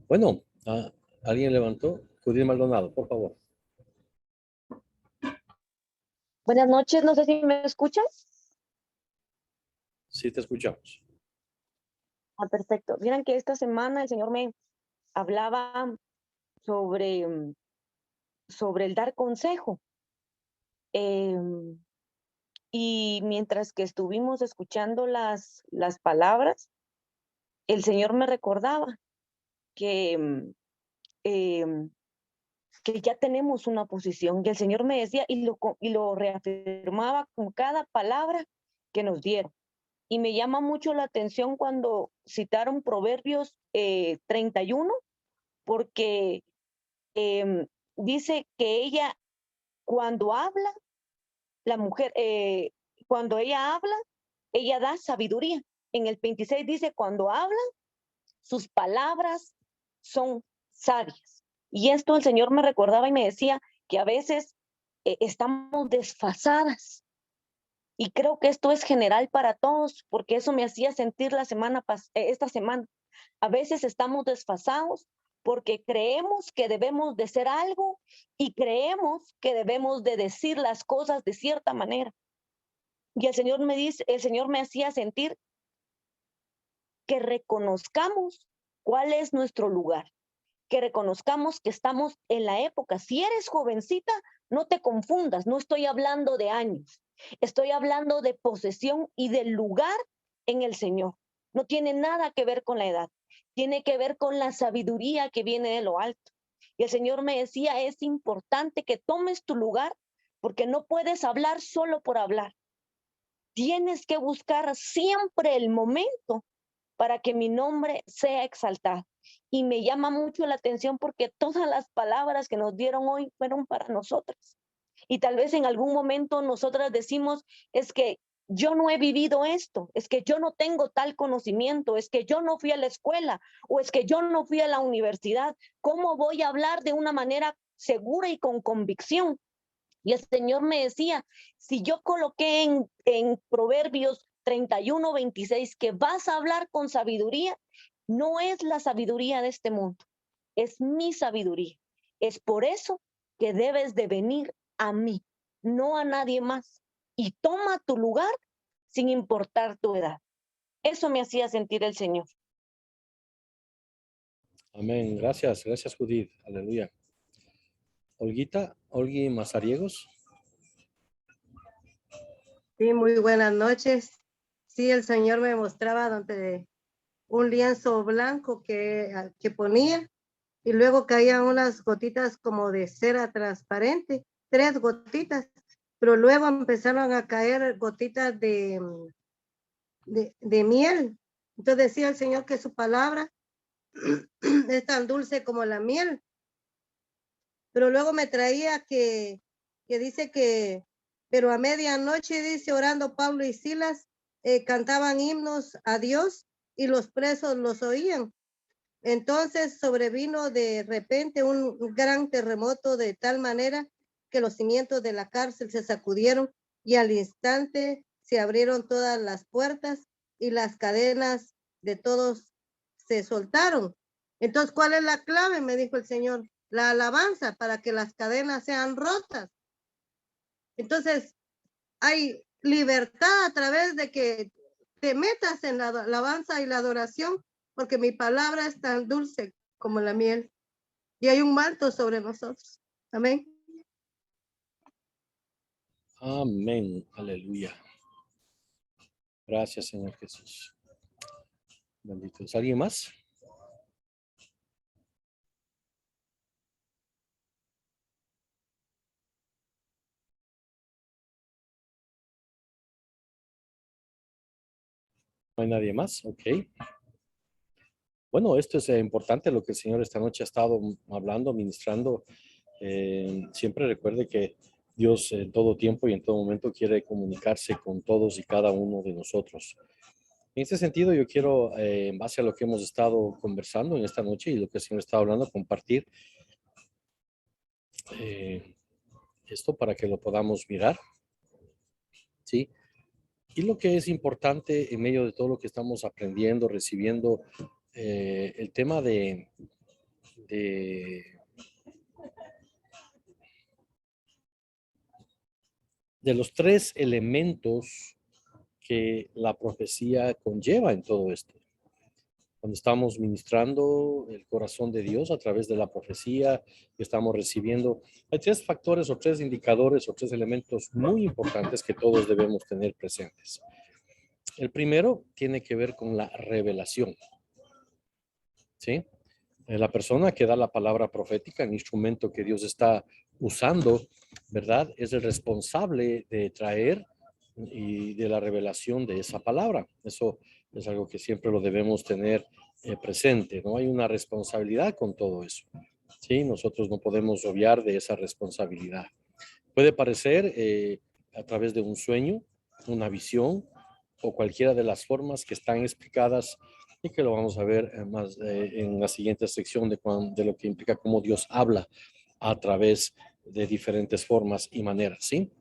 Bueno, ¿alguien levantó? Judith Maldonado, por favor. Buenas noches, no sé si me escuchas. Sí, te escuchamos. Perfecto. Miren que esta semana el Señor me hablaba sobre el dar consejo. Y mientras que estuvimos escuchando las palabras, el Señor me recordaba que ya tenemos una posición. Y el Señor me decía y lo reafirmaba con cada palabra que nos dieron. Y me llama mucho la atención cuando citaron Proverbios 31, porque dice que ella, cuando habla, la mujer, cuando ella habla, ella da sabiduría. En el 26 dice, cuando habla, sus palabras son sabias. Y esto el Señor me recordaba y me decía que a veces estamos desfasadas. Y creo que esto es general para todos, porque eso me hacía sentir esta semana. A veces estamos desfasados porque creemos que debemos de ser algo y creemos que debemos de decir las cosas de cierta manera. Y el Señor me hacía sentir que reconozcamos cuál es nuestro lugar, que reconozcamos que estamos en la época. Si eres jovencita, no te confundas, no estoy hablando de años. Estoy hablando de posesión y del lugar en el Señor. No tiene nada que ver con la edad. Tiene que ver con la sabiduría que viene de lo alto. Y el Señor me decía, es importante que tomes tu lugar porque no puedes hablar solo por hablar. Tienes que buscar siempre el momento para que mi nombre sea exaltado. Y me llama mucho la atención porque todas las palabras que nos dieron hoy fueron para nosotras. Y tal vez en algún momento nosotras decimos, es que yo no he vivido esto, es que yo no tengo tal conocimiento, es que yo no fui a la escuela o es que yo no fui a la universidad. ¿Cómo voy a hablar de una manera segura y con convicción? Y el Señor me decía, si yo coloqué en Proverbios 31, 26, que vas a hablar con sabiduría, no es la sabiduría de este mundo, es mi sabiduría. Es por eso que debes de venir a mí, no a nadie más. Y toma tu lugar sin importar tu edad. Eso me hacía sentir el Señor. Amén. Gracias, gracias Judith. Aleluya. Olgui Mazariegos. Sí, muy buenas noches. Sí, el Señor me mostraba donde un lienzo blanco que ponía y luego caían unas gotitas como de cera transparente, 3 gotitas, pero luego empezaron a caer gotitas de miel. Entonces decía el Señor que su palabra es tan dulce como la miel. Pero luego me traía que dice que, pero a medianoche, dice, orando Pablo y Silas, cantaban himnos a Dios y los presos los oían. Entonces sobrevino de repente un gran terremoto de tal manera que los cimientos de la cárcel se sacudieron y al instante se abrieron todas las puertas y las cadenas de todos se soltaron. Entonces, ¿cuál es la clave? Me dijo el Señor. La alabanza, para que las cadenas sean rotas. Entonces, hay libertad a través de que te metas en la alabanza y la adoración, porque mi palabra es tan dulce como la miel. Y hay un manto sobre nosotros. Amén. Amén. Aleluya. Gracias, Señor Jesús. Bendito. ¿Es alguien más? ¿No hay nadie más? Ok. Bueno, esto es importante lo que el Señor esta noche ha estado hablando, ministrando. Siempre recuerde que Dios en todo tiempo y en todo momento quiere comunicarse con todos y cada uno de nosotros. En este sentido, yo quiero, en base a lo que hemos estado conversando en esta noche y lo que el Señor está hablando, compartir esto para que lo podamos mirar. ¿Sí? Y lo que es importante en medio de todo lo que estamos aprendiendo, recibiendo, el tema de los tres elementos que la profecía conlleva en todo esto. Cuando estamos ministrando el corazón de Dios a través de la profecía que estamos recibiendo, hay tres factores o tres indicadores o tres elementos muy importantes que todos debemos tener presentes. El primero tiene que ver con la revelación. ¿Sí? La persona que da la palabra profética, el instrumento que Dios está usando, ¿verdad? Es el responsable de traer y de la revelación de esa palabra. Eso es algo que siempre lo debemos tener presente, ¿no? Hay una responsabilidad con todo eso. ¿Sí? Nosotros no podemos obviar de esa responsabilidad. Puede parecer a través de un sueño, una visión o cualquiera de las formas que están explicadas y que lo vamos a ver más en la siguiente sección de lo que implica cómo Dios habla a través de diferentes formas y maneras, ¿sí?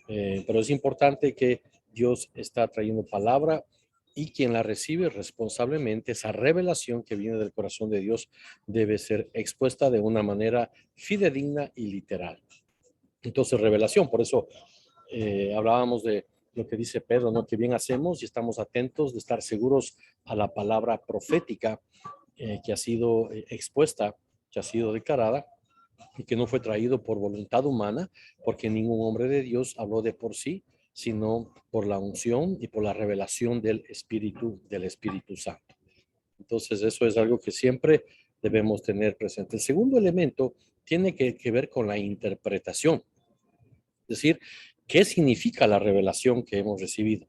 Pero es importante que Dios está trayendo palabra y quien la recibe responsablemente, esa revelación que viene del corazón de Dios debe ser expuesta de una manera fidedigna y literal. Entonces, revelación, por eso hablábamos de lo que dice Pedro, ¿no? Que bien hacemos y estamos atentos de estar seguros a la palabra profética que ha sido expuesta, que ha sido declarada y que no fue traído por voluntad humana, porque ningún hombre de Dios habló de por sí, sino por la unción y por la revelación del Espíritu Santo. Entonces, eso es algo que siempre debemos tener presente. El segundo elemento tiene que ver con la interpretación. Es decir, ¿qué significa la revelación que hemos recibido?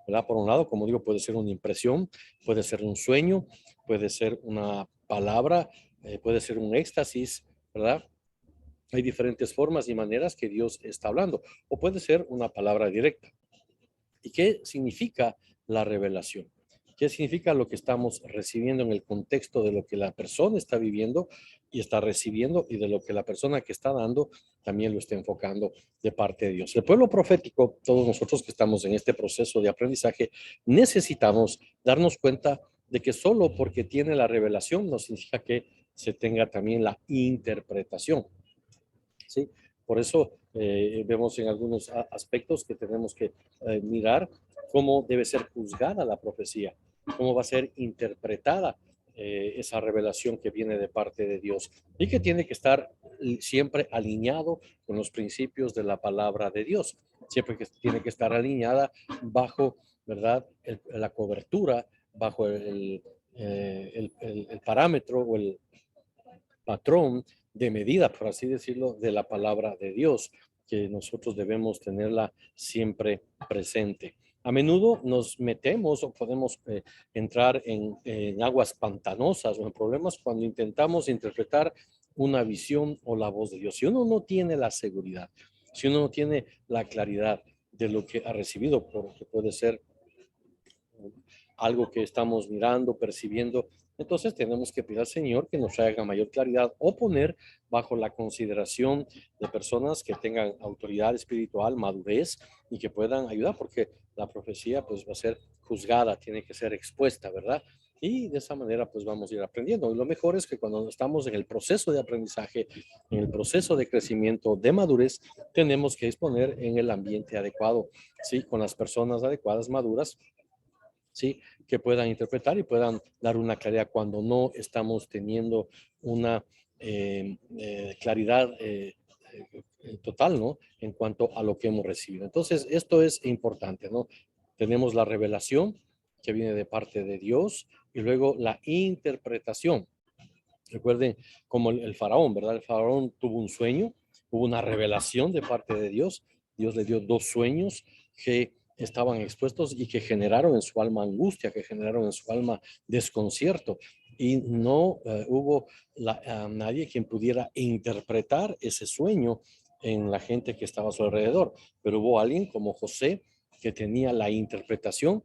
¿Verdad? Por un lado, como digo, puede ser una impresión, puede ser un sueño, puede ser una palabra, puede ser un éxtasis, ¿verdad? Hay diferentes formas y maneras que Dios está hablando, o puede ser una palabra directa. ¿Y qué significa la revelación? ¿Qué significa lo que estamos recibiendo en el contexto de lo que la persona está viviendo y está recibiendo y de lo que la persona que está dando también lo está enfocando de parte de Dios? El pueblo profético, todos nosotros que estamos en este proceso de aprendizaje, necesitamos darnos cuenta de que solo porque tiene la revelación no significa que se tenga también la interpretación. ¿Sí? Por eso vemos en algunos aspectos que tenemos que mirar cómo debe ser juzgada la profecía, cómo va a ser interpretada esa revelación que viene de parte de Dios y que tiene que estar siempre alineado con los principios de la palabra de Dios, siempre que tiene que estar alineada bajo, ¿verdad?, la cobertura, bajo el parámetro o el patrón de medida, por así decirlo, de la palabra de Dios, que nosotros debemos tenerla siempre presente. A menudo nos metemos o podemos entrar en aguas pantanosas o en problemas cuando intentamos interpretar una visión o la voz de Dios. Si uno no tiene la seguridad, si uno no tiene la claridad de lo que ha recibido, porque puede ser algo que estamos mirando, percibiendo, entonces tenemos que pedir al Señor que nos traiga mayor claridad o poner bajo la consideración de personas que tengan autoridad espiritual, madurez y que puedan ayudar, porque la profecía pues va a ser juzgada, tiene que ser expuesta, ¿verdad? Y de esa manera pues vamos a ir aprendiendo. Y lo mejor es que cuando estamos en el proceso de aprendizaje, en el proceso de crecimiento, de madurez, tenemos que disponer en el ambiente adecuado, ¿sí? Con las personas adecuadas, maduras, ¿sí? Que puedan interpretar y puedan dar una claridad cuando no estamos teniendo una claridad total, ¿no? En cuanto a lo que hemos recibido. Entonces, esto es importante, ¿no? Tenemos la revelación que viene de parte de Dios y luego la interpretación. Recuerden como el faraón, ¿verdad? El faraón tuvo un sueño, hubo una revelación de parte de Dios. Dios le dio 2 sueños que estaban expuestos y que generaron en su alma angustia, que generaron en su alma desconcierto. Y no hubo nadie quien pudiera interpretar ese sueño en la gente que estaba a su alrededor. Pero hubo alguien como José que tenía la interpretación,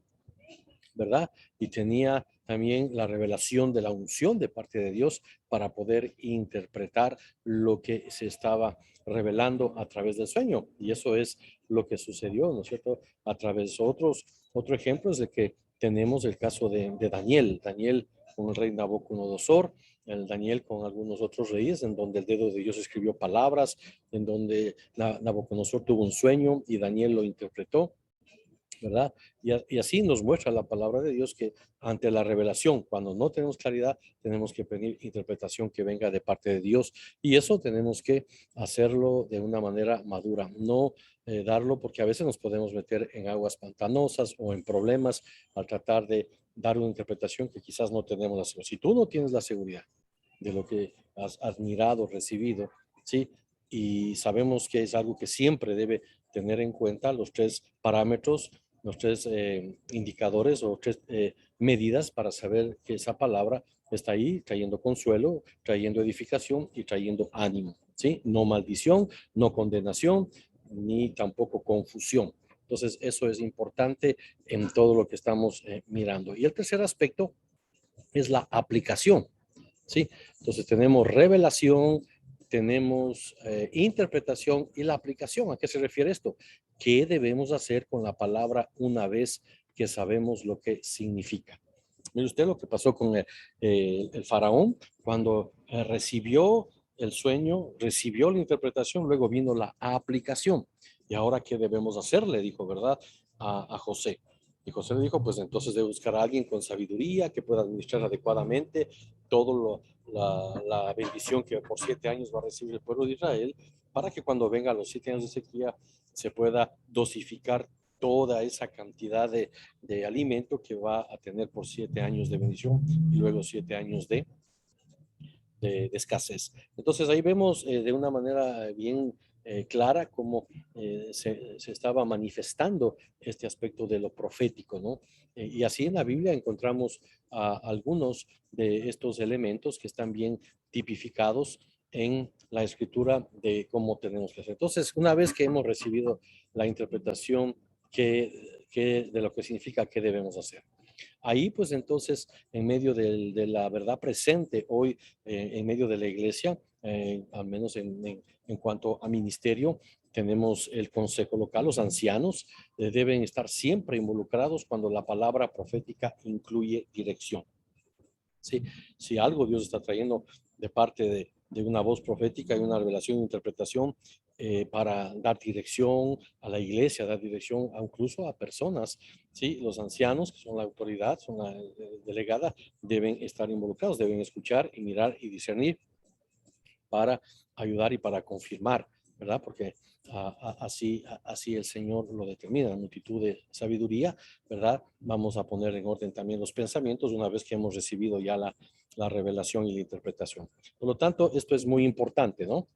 ¿verdad? Y tenía también la revelación de la unción de parte de Dios para poder interpretar lo que se estaba revelando a través del sueño. Y eso es lo que sucedió, ¿no es cierto? A través de otro ejemplo es de que tenemos el caso de Daniel. Daniel con el rey Nabucodonosor, el Daniel con algunos otros reyes, en donde el dedo de Dios escribió palabras, en donde Nabucodonosor tuvo un sueño y Daniel lo interpretó, ¿verdad? Y así nos muestra la palabra de Dios que ante la revelación, cuando no tenemos claridad, tenemos que pedir interpretación que venga de parte de Dios. Y eso tenemos que hacerlo de una manera madura, no darlo porque a veces nos podemos meter en aguas pantanosas o en problemas al tratar de dar una interpretación que quizás no tenemos la seguridad. Si tú no tienes la seguridad de lo que has admirado, recibido, ¿sí? Y sabemos que es algo que siempre debe tener en cuenta los 3 parámetros, los 3 indicadores o 3 medidas para saber que esa palabra está ahí trayendo consuelo, trayendo edificación y trayendo ánimo, ¿sí? No maldición, no condenación, ni tampoco confusión. Entonces, eso es importante en todo lo que estamos mirando. Y el tercer aspecto es la aplicación, ¿sí? Entonces, tenemos revelación, tenemos interpretación y la aplicación. ¿A qué se refiere esto? ¿Qué debemos hacer con la palabra una vez que sabemos lo que significa? Mire usted lo que pasó con el faraón cuando recibió el sueño, recibió la interpretación, luego vino la aplicación. ¿Y ahora qué debemos hacer? Le dijo, ¿verdad? A José. Y José le dijo, pues entonces debe buscar a alguien con sabiduría que pueda administrar adecuadamente todo la bendición que por 7 años va a recibir el pueblo de Israel, para que cuando venga los 7 años de sequía se pueda dosificar toda esa cantidad de alimento que va a tener por 7 años de bendición y luego 7 años de escasez. Entonces ahí vemos de una manera bien clara cómo se estaba manifestando este aspecto de lo profético, ¿no? Y así en la Biblia encontramos algunos de estos elementos que están bien tipificados en la escritura de cómo tenemos que hacer. Entonces, una vez que hemos recibido la interpretación de lo que significa, ¿qué debemos hacer? Ahí, pues entonces, en medio de la verdad presente hoy, en medio de la iglesia, al menos en cuanto a ministerio, tenemos el consejo local, los ancianos deben estar siempre involucrados cuando la palabra profética incluye dirección. ¿Sí? Si algo Dios está trayendo de parte de una voz profética y una revelación e interpretación para dar dirección a la iglesia, dar dirección incluso a personas, ¿sí? Los ancianos, que son la autoridad, son la delegada, deben estar involucrados, deben escuchar y mirar y discernir para ayudar y para confirmar, ¿verdad? Porque así el Señor lo determina, la multitud de sabiduría, ¿verdad? Vamos a poner en orden también los pensamientos una vez que hemos recibido ya la revelación y la interpretación. Por lo tanto, esto es muy importante, ¿no?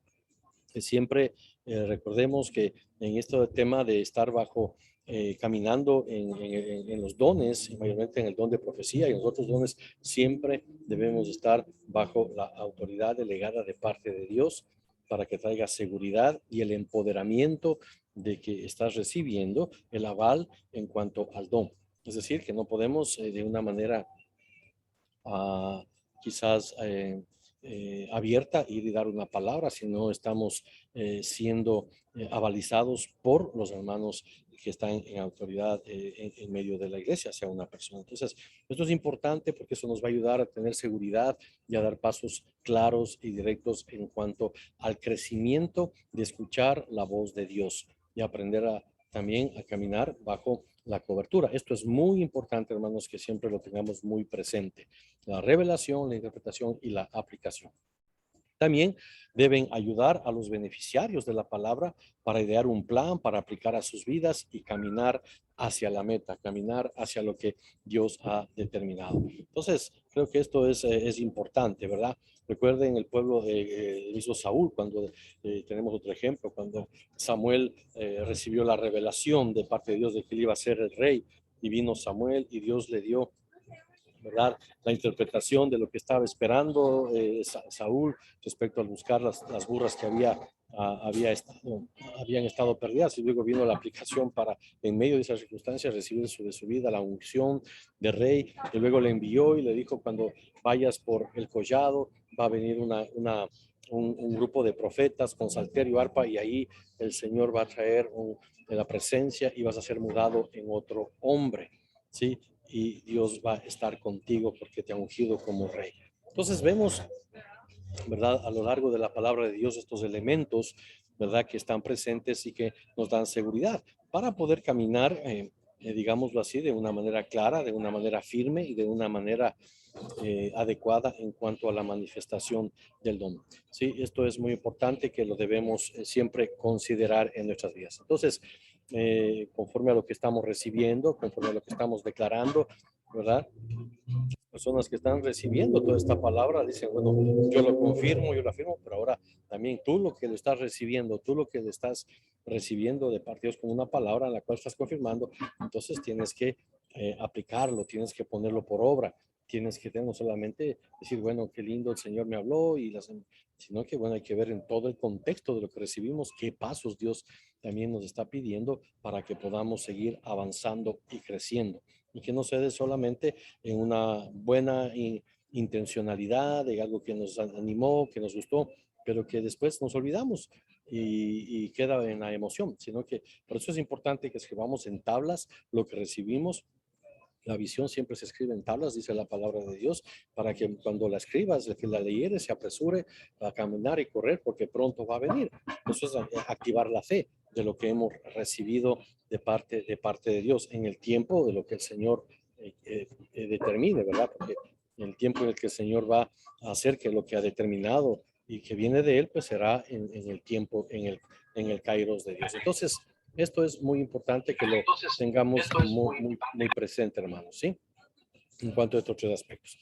Que siempre recordemos que en este tema de estar caminando en los dones, mayormente en el don de profecía y en los otros dones, siempre debemos estar bajo la autoridad delegada de parte de Dios para que traiga seguridad y el empoderamiento de que estás recibiendo el aval en cuanto al don. Es decir, que no podemos de una manera quizás abierta ir y dar una palabra, si no estamos siendo avalizados por los hermanos que está en autoridad en medio de la iglesia hacia una persona. Entonces, esto es importante porque eso nos va a ayudar a tener seguridad y a dar pasos claros y directos en cuanto al crecimiento de escuchar la voz de Dios y aprender también a caminar bajo la cobertura. Esto es muy importante, hermanos, que siempre lo tengamos muy presente. La revelación, la interpretación y la aplicación. También deben ayudar a los beneficiarios de la palabra para idear un plan, para aplicar a sus vidas y caminar hacia la meta, caminar hacia lo que Dios ha determinado. Entonces, creo que esto es importante, ¿verdad? Recuerden el pueblo de mismo Saúl, cuando tenemos otro ejemplo, cuando Samuel recibió la revelación de parte de Dios de que él iba a ser el rey, y vino Samuel y Dios le dio, ¿verdad?, la interpretación de lo que estaba esperando Saúl respecto al buscar las burras que habían estado perdidas, y luego vino la aplicación para, en medio de esas circunstancias, recibir de su vida la unción de rey, y luego le envió y le dijo: cuando vayas por el collado va a venir un grupo de profetas con salterio, arpa, y ahí el Señor va a traer de la presencia y vas a ser mudado en otro hombre, ¿sí? Y Dios va a estar contigo porque te ha ungido como rey. Entonces vemos, ¿verdad?, a lo largo de la palabra de Dios estos elementos, ¿verdad?, que están presentes y que nos dan seguridad para poder caminar, digámoslo así, de una manera clara, de una manera firme y de una manera adecuada en cuanto a la manifestación del don. Sí, esto es muy importante, que lo debemos siempre considerar en nuestras vidas. Entonces, conforme a lo que estamos recibiendo, conforme a lo que estamos declarando, ¿verdad?, personas que están recibiendo toda esta palabra dicen: bueno, yo lo confirmo, yo lo afirmo, pero ahora también tú lo que lo estás recibiendo, tú lo que le estás recibiendo de parte de Dios como una palabra en la cual estás confirmando, entonces tienes que aplicarlo, tienes que ponerlo por obra, tienes que no solamente decir: bueno, qué lindo, el Señor me habló, sino que, bueno, hay que ver en todo el contexto de lo que recibimos, qué pasos Dios también nos está pidiendo para que podamos seguir avanzando y creciendo, y que no se dé solamente en una buena intencionalidad de algo que nos animó, que nos gustó, pero que después nos olvidamos y queda en la emoción, sino que por eso es importante que escribamos en tablas lo que recibimos. La visión siempre se escribe en tablas, dice la palabra de Dios, para que cuando la escribas, el que la leyere se apresure a caminar y correr, porque pronto va a venir. Eso es activar la fe de lo que hemos recibido de parte de Dios en el tiempo de lo que el Señor determine, ¿verdad? Porque en el tiempo en el que el Señor va a hacer que lo que ha determinado y que viene de Él, pues será en el tiempo, en el kairos de Dios. Entonces, esto es muy importante que lo tengamos muy presente, hermanos, ¿sí? En cuanto a estos tres aspectos.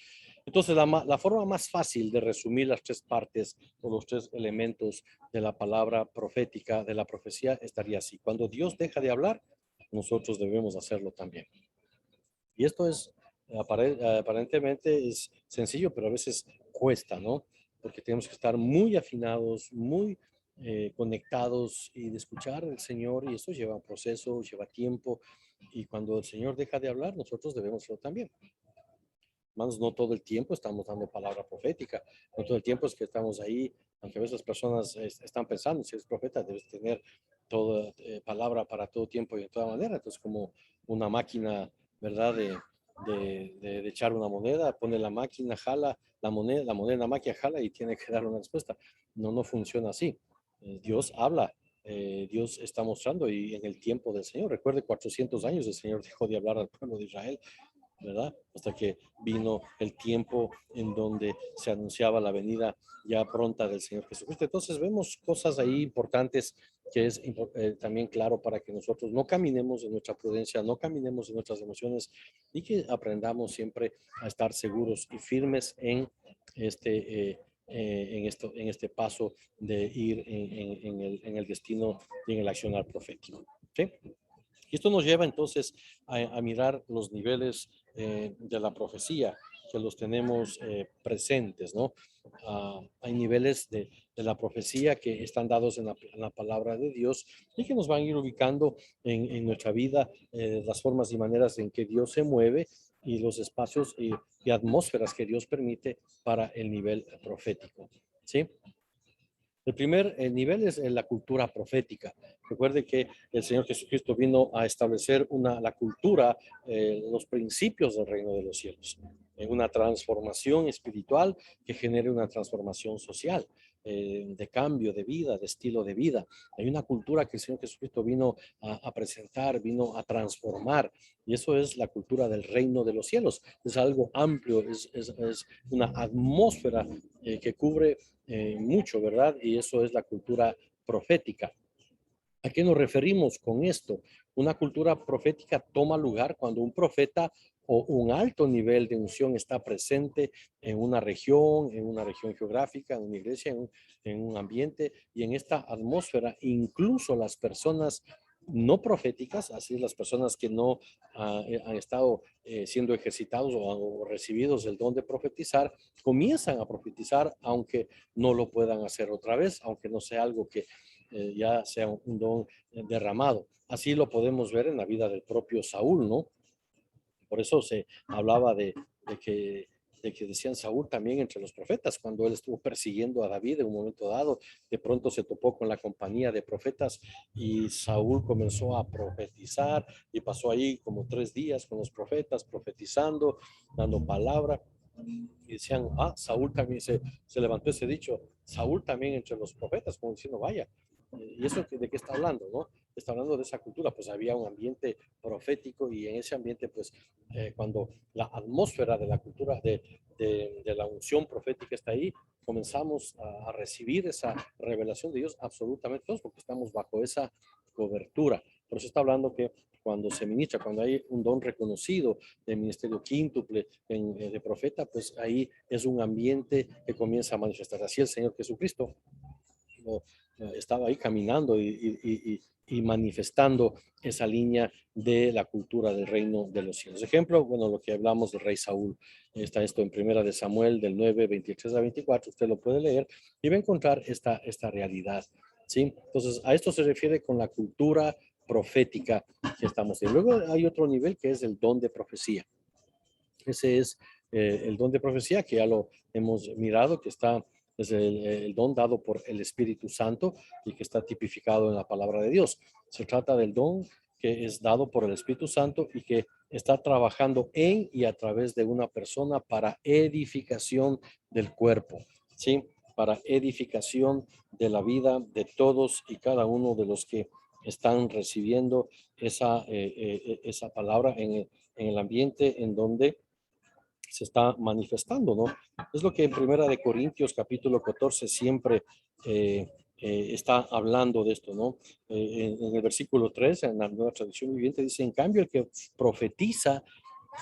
Entonces, la forma más fácil de resumir las tres partes o los tres elementos de la palabra profética, de la profecía, estaría así: cuando Dios deja de hablar, nosotros debemos hacerlo también. Y esto es, aparentemente es sencillo, pero a veces cuesta, ¿no? Porque tenemos que estar muy afinados, muy conectados y de escuchar al Señor, y eso lleva un proceso, lleva tiempo, y cuando el Señor deja de hablar, nosotros debemos hacerlo también. Hermanos, no todo el tiempo estamos dando palabra profética, no todo el tiempo es que estamos ahí, aunque a veces las personas están pensando: si eres profeta debes tener toda palabra para todo tiempo y de toda manera. Entonces, como una máquina, ¿verdad?, de echar una moneda, pone la máquina, jala la moneda en la máquina, jala y tiene que dar una respuesta. No funciona así. Dios habla, Dios está mostrando, y en el tiempo del Señor, recuerde, 400 años el Señor dejó de hablar al pueblo de Israel, ¿verdad?, hasta que vino el tiempo en donde se anunciaba la venida ya pronta del Señor Jesucristo. Entonces vemos cosas ahí importantes que es también claro para que nosotros no caminemos en nuestra prudencia, no caminemos en nuestras emociones, y que aprendamos siempre a estar seguros y firmes en este paso de ir en el destino y en el accionar profético, ¿sí? Y esto nos lleva entonces a mirar los niveles de la profecía, que los tenemos presentes, ¿no? Hay niveles de la profecía que están dados en la palabra de Dios, y que nos van a ir ubicando en nuestra vida las formas y maneras en que Dios se mueve, y los espacios y atmósferas que Dios permite para el nivel profético, ¿sí? El primer nivel es la cultura profética. Recuerde que el Señor Jesucristo vino a establecer la cultura, los principios del reino de los cielos, en una transformación espiritual que genere una transformación social, de cambio de vida, de estilo de vida. Hay una cultura que el Señor Jesucristo vino a presentar, vino a transformar, y eso es la cultura del reino de los cielos. Es algo amplio, es una atmósfera que cubre mucho, ¿verdad? Y eso es la cultura profética. ¿A qué nos referimos con esto? Una cultura profética toma lugar cuando un profeta o un alto nivel de unción está presente en una región geográfica, en una iglesia, en un ambiente, y en esta atmósfera, incluso las personas no proféticas, así las personas que no han estado siendo ejercitados o recibidos el don de profetizar, comienzan a profetizar, aunque no lo puedan hacer otra vez, aunque no sea algo que ya sea un don derramado. Así lo podemos ver en la vida del propio Saúl, ¿no? Por eso se hablaba de que decían Saúl también entre los profetas, cuando él estuvo persiguiendo a David en un momento dado, de pronto se topó con la compañía de profetas y Saúl comenzó a profetizar y pasó ahí como 3 días con los profetas profetizando, dando palabra. Y decían, Saúl también se levantó ese dicho, Saúl también entre los profetas, como diciendo, vaya, ¿y eso de qué está hablando, no? Está hablando de esa cultura, pues había un ambiente profético y en ese ambiente, pues, cuando la atmósfera de la cultura, de la unción profética está ahí, comenzamos a recibir esa revelación de Dios absolutamente todos, porque estamos bajo esa cobertura. Por eso está hablando que cuando se ministra, cuando hay un don reconocido de ministerio quíntuple de profeta, pues ahí es un ambiente que comienza a manifestar. Así el Señor Jesucristo estaba ahí caminando y manifestando esa línea de la cultura del reino de los cielos. Ejemplo, bueno, lo que hablamos del rey Saúl. Está esto en Primera de Samuel del 9, 23 a 24. Usted lo puede leer y va a encontrar esta realidad, ¿sí? Entonces, a esto se refiere con la cultura profética que estamos viendo. Luego hay otro nivel que es el don de profecía. Ese es el don de profecía que ya lo hemos mirado, que es el don dado por el Espíritu Santo y que está tipificado en la palabra de Dios. Se trata del don que es dado por el Espíritu Santo y que está trabajando en y a través de una persona para edificación del cuerpo, ¿sí? Para edificación de la vida de todos y cada uno de los que están recibiendo esa palabra en el ambiente en donde se está manifestando, ¿no? Es lo que en Primera de Corintios capítulo 14 siempre está hablando de esto, ¿no? En el versículo 3, en la Nueva Traducción Viviente, dice, en cambio, el que profetiza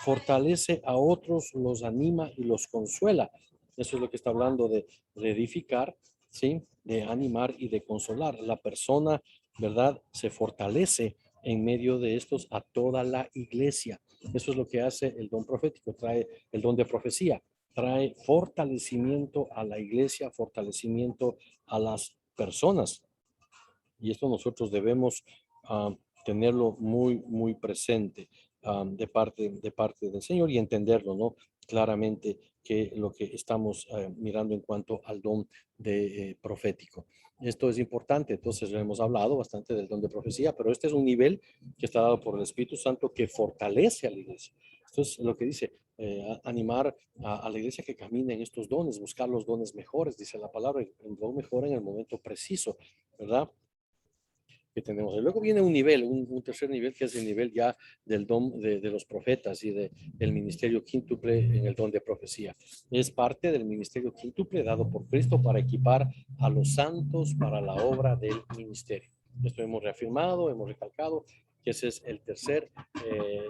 fortalece a otros, los anima y los consuela. Eso es lo que está hablando de edificar, ¿sí? De animar y de consolar. La persona, ¿verdad? Se fortalece en medio de estos a toda la iglesia. Eso es lo que hace el don profético, trae el don de profecía, trae fortalecimiento a la iglesia, fortalecimiento a las personas. Y esto nosotros debemos tenerlo muy, muy presente de parte del Señor y entenderlo, ¿no? Claramente que lo que estamos mirando en cuanto al don de profético. Esto es importante, entonces hemos hablado bastante del don de profecía, pero este es un nivel que está dado por el Espíritu Santo que fortalece a la iglesia. Esto es lo que dice, animar a la iglesia que camine en estos dones, buscar los dones mejores, dice la palabra, el don mejor en el momento preciso, ¿verdad? Que tenemos. Y luego viene un nivel, un tercer nivel, que es el nivel ya del don de los profetas y del ministerio quíntuple en el don de profecía. Es parte del ministerio quíntuple dado por Cristo para equipar a los santos para la obra del ministerio. Esto hemos reafirmado, hemos recalcado que ese es el tercer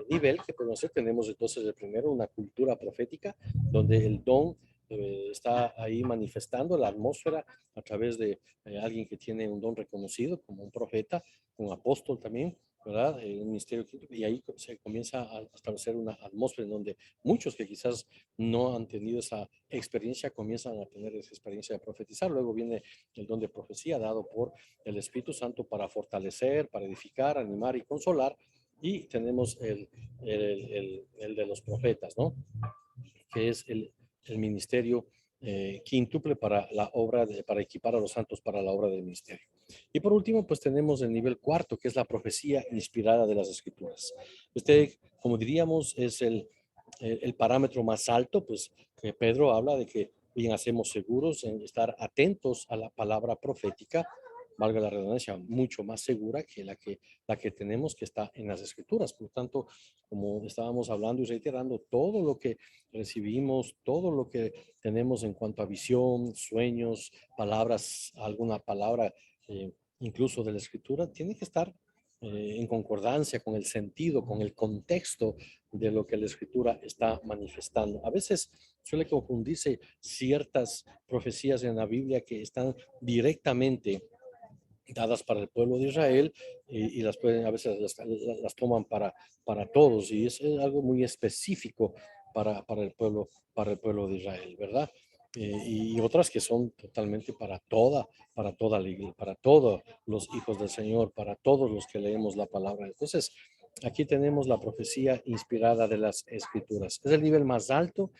nivel que podemos hacer. Tenemos entonces el primero, una cultura profética, donde el don está ahí manifestando la atmósfera a través de alguien que tiene un don reconocido como un profeta, un apóstol también, ¿verdad? Un ministerio, y ahí se comienza a establecer una atmósfera en donde muchos que quizás no han tenido esa experiencia comienzan a tener esa experiencia de profetizar. Luego viene el don de profecía dado por el Espíritu Santo para fortalecer, para edificar, animar y consolar. Y tenemos el de los profetas, ¿no? Que es el ministerio quíntuple para la obra, para equipar a los santos para la obra del ministerio. Y por último, pues tenemos el nivel cuarto, que es la profecía inspirada de las Escrituras. Como diríamos, es el parámetro más alto, pues que Pedro habla de que bien hacemos seguros en estar atentos a la palabra profética, valga la redundancia, mucho más segura que la que tenemos, que está en las Escrituras. Por lo tanto, como estábamos hablando y reiterando, todo lo que recibimos, todo lo que tenemos en cuanto a visión, sueños, palabras, alguna palabra incluso de la Escritura, tiene que estar en concordancia con el sentido, con el contexto de lo que la Escritura está manifestando. A veces suele confundirse ciertas profecías en la Biblia que están directamente dadas para el pueblo de Israel y las pueden, a veces las toman para todos, y es algo muy específico para el pueblo de Israel, ¿verdad? Y otras que son totalmente para toda la iglesia, para todos los hijos del Señor, para todos los que leemos la palabra. Entonces, aquí tenemos la profecía inspirada de las Escrituras. Es el nivel más alto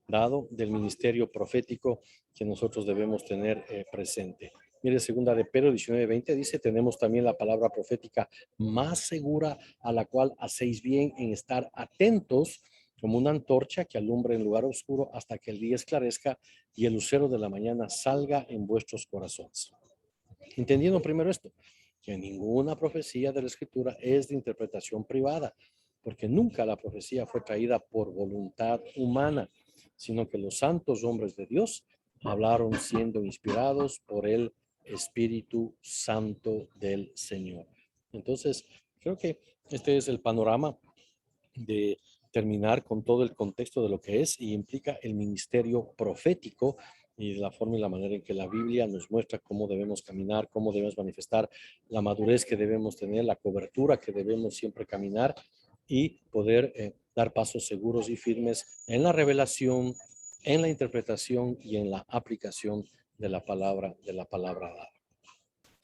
dado del ministerio profético que nosotros debemos tener presente. Mire, segunda de Pedro 19:20 dice, tenemos también la palabra profética más segura, a la cual hacéis bien en estar atentos como una antorcha que alumbra en lugar oscuro hasta que el día esclarezca y el lucero de la mañana salga en vuestros corazones. Entendiendo primero esto, que ninguna profecía de la Escritura es de interpretación privada, porque nunca la profecía fue traída por voluntad humana, sino que los santos hombres de Dios hablaron siendo inspirados por el Espíritu Santo del Señor. Entonces, creo que este es el panorama de terminar con todo el contexto de lo que es y implica el ministerio profético y de la forma y la manera en que la Biblia nos muestra cómo debemos caminar, cómo debemos manifestar la madurez que debemos tener, la cobertura que debemos siempre caminar y poder dar pasos seguros y firmes en la revelación, en la interpretación y en la aplicación de la palabra dada.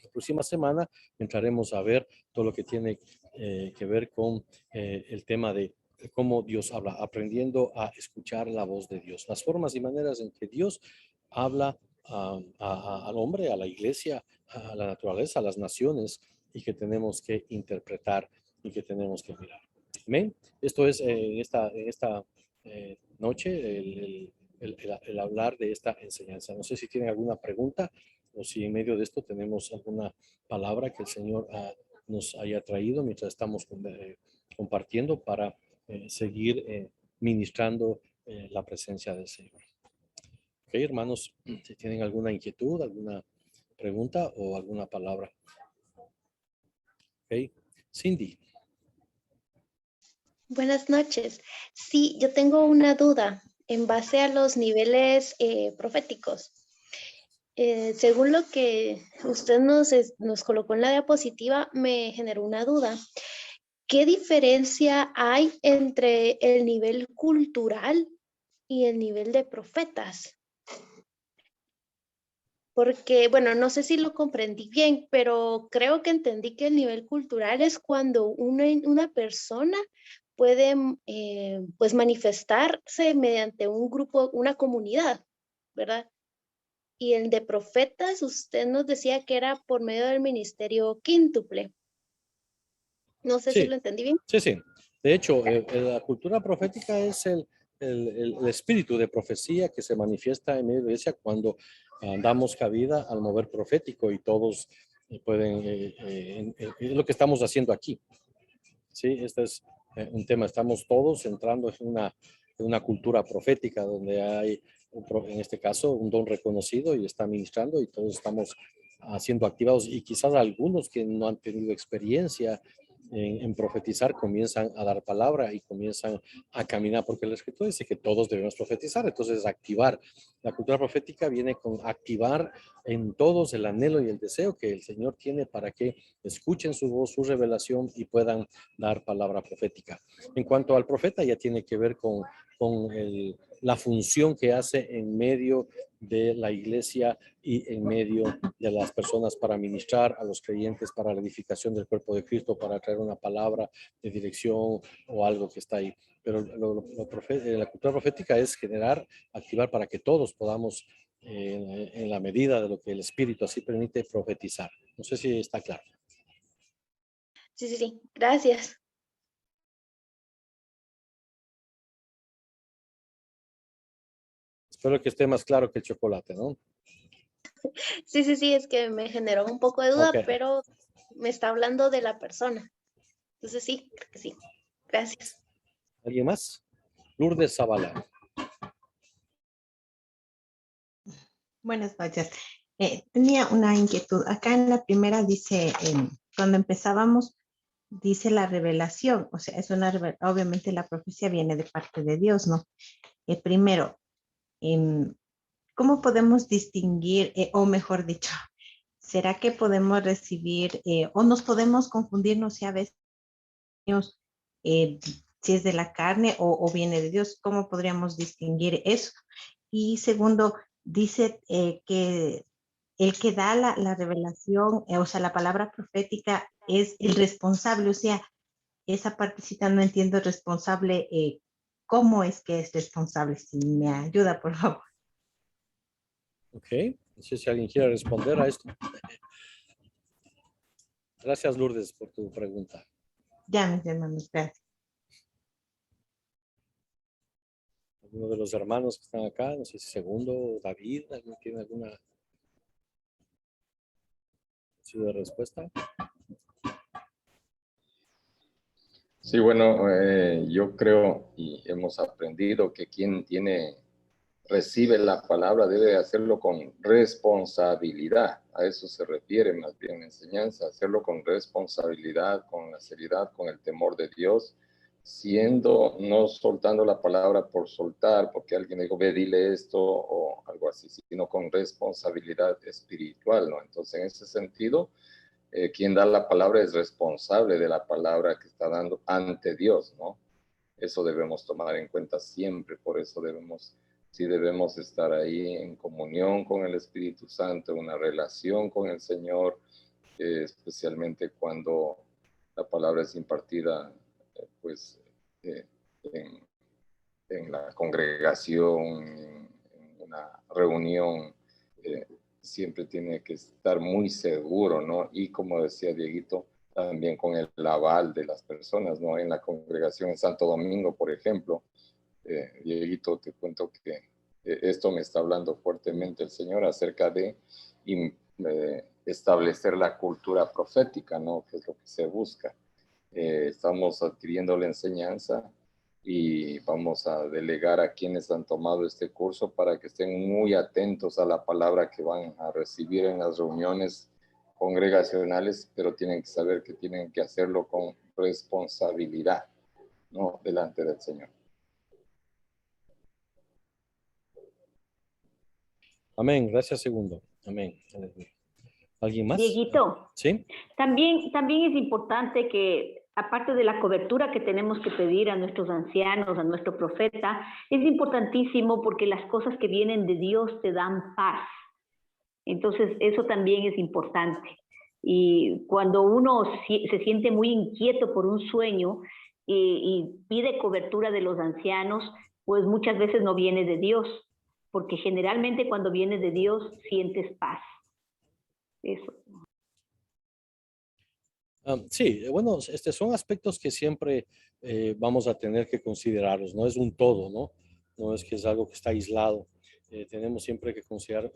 La próxima semana entraremos a ver todo lo que tiene que ver con el tema de cómo Dios habla, aprendiendo a escuchar la voz de Dios, las formas y maneras en que Dios habla al hombre, a la iglesia, a la naturaleza, a las naciones, y que tenemos que interpretar y que tenemos que mirar. Amén. Esto es en esta noche el hablar de esta enseñanza. No sé si tienen alguna pregunta o si en medio de esto tenemos alguna palabra que el Señor nos haya traído mientras estamos compartiendo para seguir ministrando la presencia del Señor. Ok, hermanos, si tienen alguna inquietud, alguna pregunta o alguna palabra. Ok, Cindy. Buenas noches. Sí, yo tengo una duda en base a los niveles proféticos. Según lo que usted nos colocó en la diapositiva, me generó una duda. ¿Qué diferencia hay entre el nivel cultural y el nivel de profetas? Porque, bueno, no sé si lo comprendí bien, pero creo que entendí que el nivel cultural es cuando una persona puede pues manifestarse mediante un grupo, una comunidad, ¿verdad? Y el de profetas, usted nos decía que era por medio del ministerio quíntuple. No sé si lo entendí bien. Sí, sí. De hecho, la cultura profética es el espíritu de profecía que se manifiesta en medio de la iglesia cuando damos cabida al mover profético y todos pueden, es lo que estamos haciendo aquí. Sí, este es un tema, estamos todos entrando en una cultura profética donde hay, en este caso, un don reconocido y está ministrando y todos estamos siendo activados, y quizás algunos que no han tenido experiencia en profetizar comienzan a dar palabra y comienzan a caminar, porque la Escritura dice que todos debemos profetizar. Entonces, activar. La cultura profética viene con activar en todos el anhelo y el deseo que el Señor tiene para que escuchen su voz, su revelación y puedan dar palabra profética. En cuanto al profeta, ya tiene que ver con la función que hace en medio de la iglesia y en medio de las personas para ministrar a los creyentes, para la edificación del cuerpo de Cristo, para traer una palabra de dirección o algo que está ahí. Pero la cultura profética es generar, activar para que todos podamos, en la medida de lo que el Espíritu así permite, profetizar. No sé si está claro. Sí, sí, sí. Gracias. Espero que esté más claro que el chocolate, ¿no? Sí, sí, sí, es que me generó un poco de duda, Ok. pero me está hablando de la persona. Entonces sí, creo que sí. Gracias. ¿Alguien más? Lourdes Zavala. Buenas noches. Tenía una inquietud. Acá en la primera dice, cuando empezábamos, dice la revelación. O sea, obviamente la profecía viene de parte de Dios, ¿no? Primero, ¿cómo podemos distinguir, o mejor dicho, será que podemos recibir o nos podemos confundir, no sé, a veces, si es de la carne o viene de Dios? ¿Cómo podríamos distinguir eso? Y segundo, dice que el que da la revelación, o sea, la palabra profética es el responsable, o sea, esa partecita no entiendo responsable, ¿cómo es que es responsable? Si me ayuda, por favor. Ok, no sé si alguien quiere responder a esto. Gracias, Lourdes, por tu pregunta. Ya, mis hermanos, gracias. Alguno de los hermanos que están acá, no sé si Segundo o David, ¿alguien tiene alguna respuesta? Sí, bueno, yo creo y hemos aprendido que quien recibe la palabra debe hacerlo con responsabilidad. A eso se refiere más bien la enseñanza, hacerlo con responsabilidad, con la seriedad, con el temor de Dios, no soltando la palabra por soltar, porque alguien dijo, ve, dile esto o algo así, sino con responsabilidad espiritual, ¿no? Entonces, en ese sentido, quien da la palabra es responsable de la palabra que está dando ante Dios, ¿no? Eso debemos tomar en cuenta siempre, por eso debemos estar ahí en comunión con el Espíritu Santo, una relación con el Señor, especialmente cuando la palabra es impartida, en la congregación, en una reunión, siempre tiene que estar muy seguro, ¿no? Y como decía Dieguito, también con el aval de las personas, ¿no? En la congregación en Santo Domingo, por ejemplo, Dieguito, te cuento que esto me está hablando fuertemente el Señor acerca de establecer la cultura profética, ¿no? Que es lo que se busca. Estamos adquiriendo la enseñanza y vamos a delegar a quienes han tomado este curso para que estén muy atentos a la palabra que van a recibir en las reuniones congregacionales, pero tienen que saber que tienen que hacerlo con responsabilidad, ¿no? Delante del Señor. Amén. Gracias, Segundo. Amén. ¿Alguien más? Dieguito, ¿Sí? también es importante que, aparte de la cobertura que tenemos que pedir a nuestros ancianos, a nuestro profeta, es importantísimo porque las cosas que vienen de Dios te dan paz. Entonces, eso también es importante. Y cuando uno se siente muy inquieto por un sueño y pide cobertura de los ancianos, pues muchas veces no viene de Dios, porque generalmente cuando viene de Dios sientes paz. Eso. Sí, bueno, son aspectos que siempre vamos a tener que considerarlos, no es un todo, ¿no? No es que es algo que está aislado. Tenemos siempre que considerar,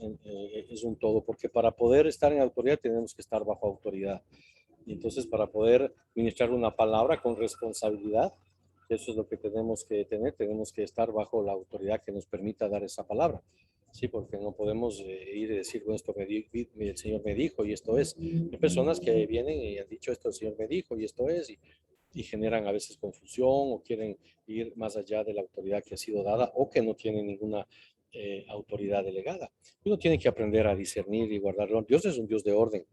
es un todo, porque para poder estar en autoridad tenemos que estar bajo autoridad. Y entonces para poder ministrar una palabra con responsabilidad, eso es lo que tenemos que tener, tenemos que estar bajo la autoridad que nos permita dar esa palabra. Sí, porque no podemos ir y decir, bueno, el Señor me dijo y esto es. Hay personas que vienen y han dicho esto, el Señor me dijo y esto es, y generan a veces confusión o quieren ir más allá de la autoridad que ha sido dada o que no tienen ninguna autoridad delegada. Uno tiene que aprender a discernir y guardarlo. Dios es un Dios de orden.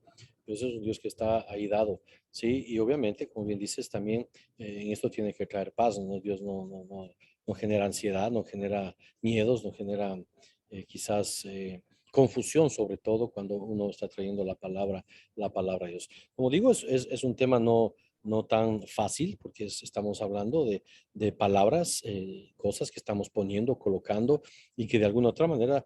Dios es un Dios que está ahí dado, ¿sí? Y obviamente, como bien dices, también en esto tiene que traer paz, ¿no? Dios no no genera ansiedad, no genera miedos, no genera quizás confusión, sobre todo cuando uno está trayendo la palabra de Dios. Como digo, es un tema no tan fácil, porque estamos hablando de palabras, cosas que estamos poniendo, colocando, y que de alguna otra manera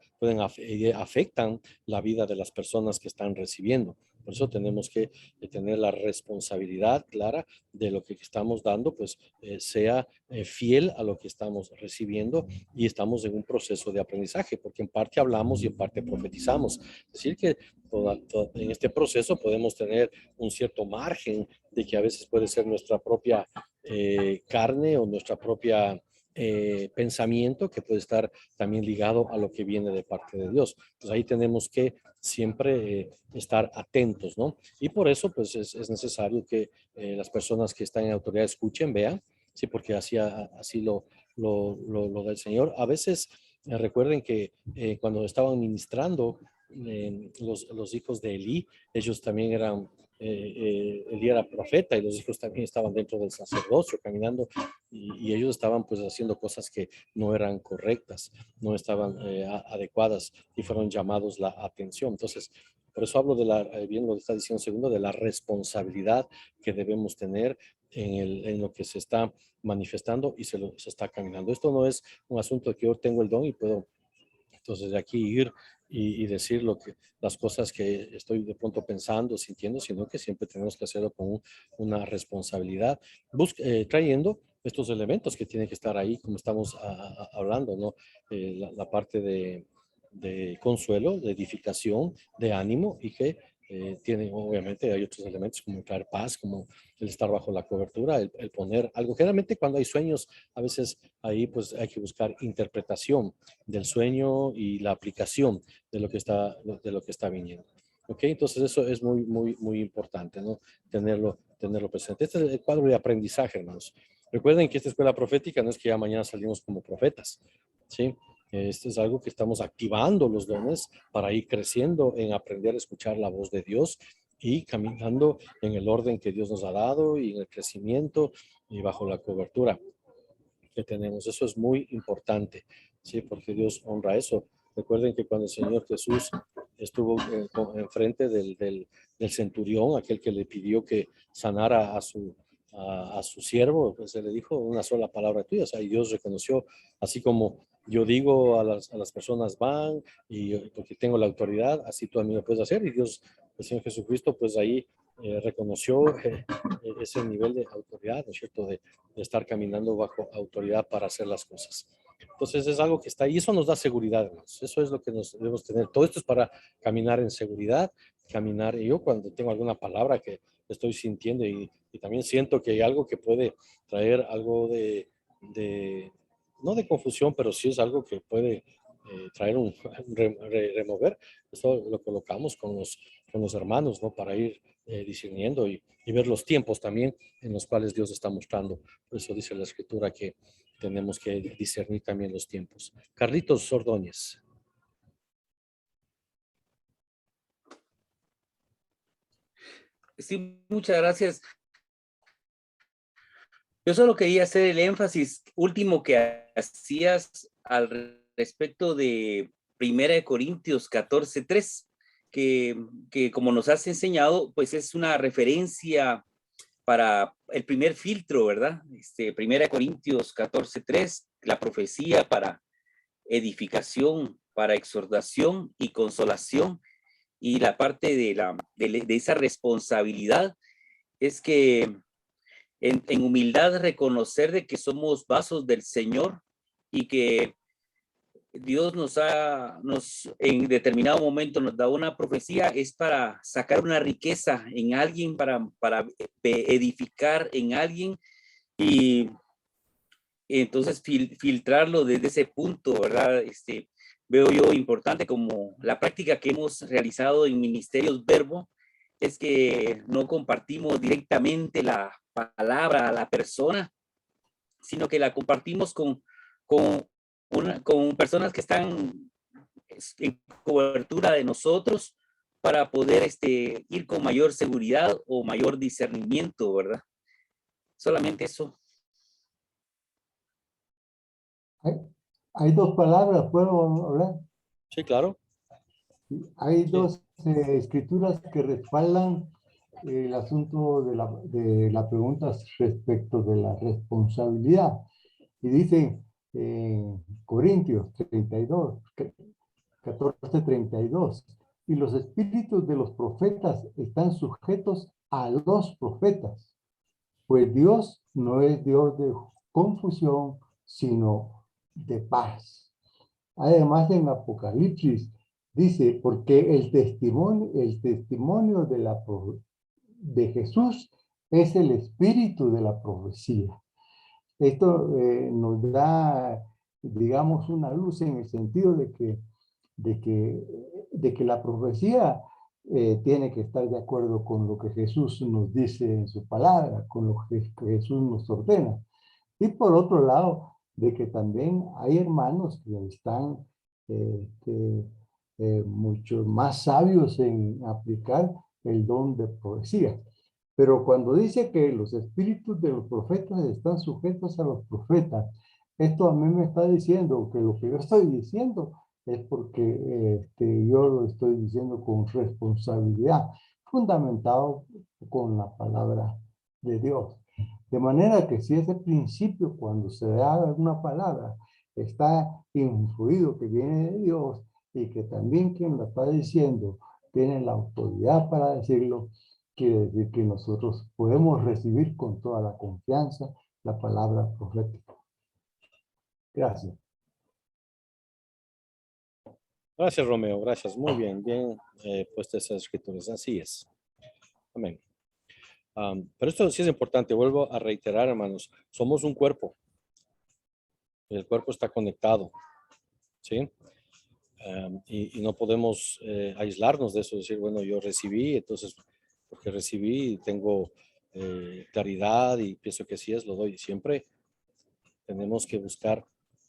afectan la vida de las personas que están recibiendo. Por eso tenemos que tener la responsabilidad clara de lo que estamos dando, pues sea fiel a lo que estamos recibiendo, y estamos en un proceso de aprendizaje, porque en parte hablamos y en parte profetizamos. Es decir, que en este proceso podemos tener un cierto margen de que a veces puede ser nuestra propia carne o nuestra propia pensamiento, que puede estar también ligado a lo que viene de parte de Dios. Pues ahí tenemos que siempre estar atentos, ¿no? Y por eso pues es necesario que las personas que están en autoridad escuchen, vean, sí, porque así lo da el Señor. A veces recuerden que cuando estaban ministrando los hijos de Elí, ellos también eran, Elí era profeta, y los hijos también estaban dentro del sacerdocio caminando, y ellos estaban pues haciendo cosas que no eran correctas, no estaban adecuadas, y fueron llamados la atención. Entonces, por eso hablo bien lo que está diciendo segundo, de la responsabilidad que debemos tener en lo que se está manifestando y se está caminando. Esto no es un asunto que yo tengo el don y puedo entonces de aquí ir y decir las cosas que estoy de pronto pensando, sintiendo, sino que siempre tenemos que hacerlo con una responsabilidad, trayendo estos elementos que tienen que estar ahí, como estamos hablando, ¿no? La parte de consuelo, de edificación, de ánimo, y que tienen, obviamente, hay otros elementos como traer paz, como el estar bajo la cobertura, el poner algo. Generalmente cuando hay sueños, a veces ahí pues hay que buscar interpretación del sueño y la aplicación de lo que está viniendo. ¿Ok? Entonces eso es muy importante, ¿no? Tenerlo presente. Este es el cuadro de aprendizaje, hermanos. Recuerden que esta escuela profética no es que ya mañana salimos como profetas, ¿sí? Esto es algo que estamos activando los dones para ir creciendo en aprender a escuchar la voz de Dios y caminando en el orden que Dios nos ha dado, y en el crecimiento y bajo la cobertura que tenemos. Eso es muy importante, ¿sí? Porque Dios honra eso. Recuerden que cuando el Señor Jesús estuvo enfrente del centurión, aquel que le pidió que sanara a su siervo, pues se le dijo una sola palabra tuya. O sea, y Dios reconoció, así como yo digo a las personas van, y porque tengo la autoridad, así tú a mí lo puedes hacer. Y Dios, el Señor Jesucristo, pues ahí reconoció ese nivel de autoridad, ¿no es cierto? De estar caminando bajo autoridad para hacer las cosas. Entonces es algo que está ahí, y eso nos da seguridad, hermanos. Eso es lo que nos debemos tener. Todo esto es para caminar en seguridad, caminar. Y yo cuando tengo alguna palabra que estoy sintiendo, y también siento que hay algo que puede traer algo no de confusión, pero sí es algo que puede traer remover, esto lo colocamos con los hermanos, ¿no? Para ir discerniendo y ver los tiempos también en los cuales Dios está mostrando. Por eso dice la Escritura que tenemos que discernir también los tiempos. Carlitos Ordóñez. Sí, muchas gracias. Yo solo quería hacer el énfasis último que hacías al respecto de 1 Corintios 14:3, que como nos has enseñado, pues es una referencia para el primer filtro, ¿verdad? 1 Corintios 14:3, la profecía para edificación, para exhortación y consolación. Y la parte de esa responsabilidad es que en humildad reconocer de que somos vasos del Señor, y que Dios en determinado momento nos da una profecía, es para sacar una riqueza en alguien, para edificar en alguien, y entonces filtrarlo desde ese punto, ¿verdad? Veo yo importante como la práctica que hemos realizado en Ministerios Verbo, es que no compartimos directamente la palabra a la persona, sino que la compartimos con personas que están en cobertura de nosotros, para poder ir con mayor seguridad o mayor discernimiento, ¿verdad? Solamente eso. Hay dos palabras, ¿puedo hablar? Sí, claro. Hay dos escrituras que respaldan el asunto de la pregunta respecto de la responsabilidad. Y dice Corintios 32, 14:32, y los espíritus de los profetas están sujetos a los profetas, pues Dios no es Dios de confusión, sino de paz. Además, en Apocalipsis dice, porque el testimonio de Jesús es el espíritu de la profecía. Esto nos da, digamos, una luz en el sentido de que la profecía tiene que estar de acuerdo con lo que Jesús nos dice en su palabra, con lo que Jesús nos ordena. Y por otro lado, de que también hay hermanos que están mucho más sabios en aplicar el don de profecía. Pero cuando dice que los espíritus de los profetas están sujetos a los profetas, esto a mí me está diciendo que lo que yo estoy diciendo es porque yo lo estoy diciendo con responsabilidad, fundamentado con la palabra de Dios. De manera que si ese principio, cuando se da una palabra, está influido que viene de Dios y que también quien lo está diciendo tiene la autoridad para decirlo, quiere decir que nosotros podemos recibir con toda la confianza la palabra profética. Gracias. Gracias, Romeo. Gracias. Muy bien. Bien puestas esas escrituras. Así es. Amén. Pero esto sí es importante. Vuelvo a reiterar, hermanos. Somos un cuerpo. El cuerpo está conectado. ¿Sí? Y no podemos aislarnos de eso. Decir, bueno, yo recibí, entonces, porque recibí, tengo claridad y pienso que sí es, lo doy. Siempre tenemos que buscar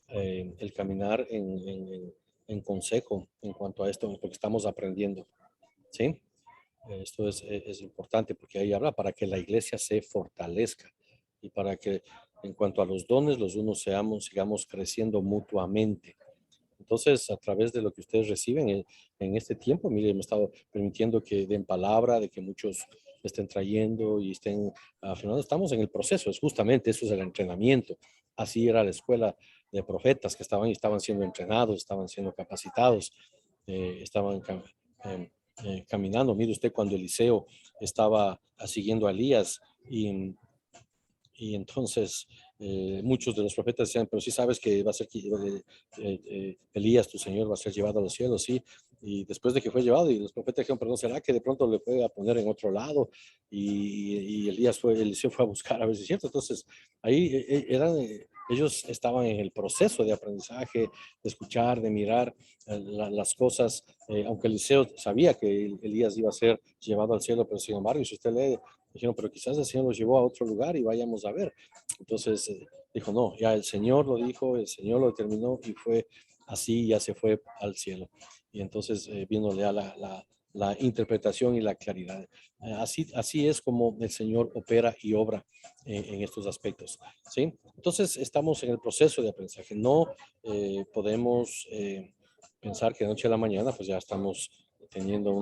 el caminar en consejo en cuanto a esto, porque estamos aprendiendo. ¿Sí? Esto es importante porque ahí habla para que la iglesia se fortalezca y para que en cuanto a los dones, los unos sigamos creciendo mutuamente. Entonces, a través de lo que ustedes reciben en este tiempo, mire, hemos estado permitiendo que den palabra, de que muchos estén trayendo y estén afirmando. Estamos en el proceso, justamente eso es el entrenamiento. Así era la escuela de profetas que estaban siendo entrenados, estaban siendo capacitados, estaban caminando. Mire usted cuando Eliseo estaba siguiendo a Elías y entonces muchos de los profetas decían, pero sí sabes que va a ser Elías, tu Señor, va a ser llevado a los cielos, sí. Y después de que fue llevado, y los profetas dijeron, pero no será que de pronto le puede poner en otro lado. Y Eliseo fue a buscar a ver si es cierto. Entonces, ahí ellos estaban en el proceso de aprendizaje, de escuchar, de mirar las cosas, aunque Eliseo sabía que Elías iba a ser llevado al cielo, pero sin embargo, si usted lee, dijeron, pero quizás el Señor los llevó a otro lugar y vayamos a ver. Entonces dijo, no, ya el Señor lo dijo, el Señor lo determinó y fue así, ya se fue al cielo. Y entonces viéndole a la interpretación y la claridad. Así es como el Señor opera y obra en estos aspectos. ¿Sí? Entonces estamos en el proceso de aprendizaje. No podemos pensar que de noche a la mañana pues ya estamos teniendo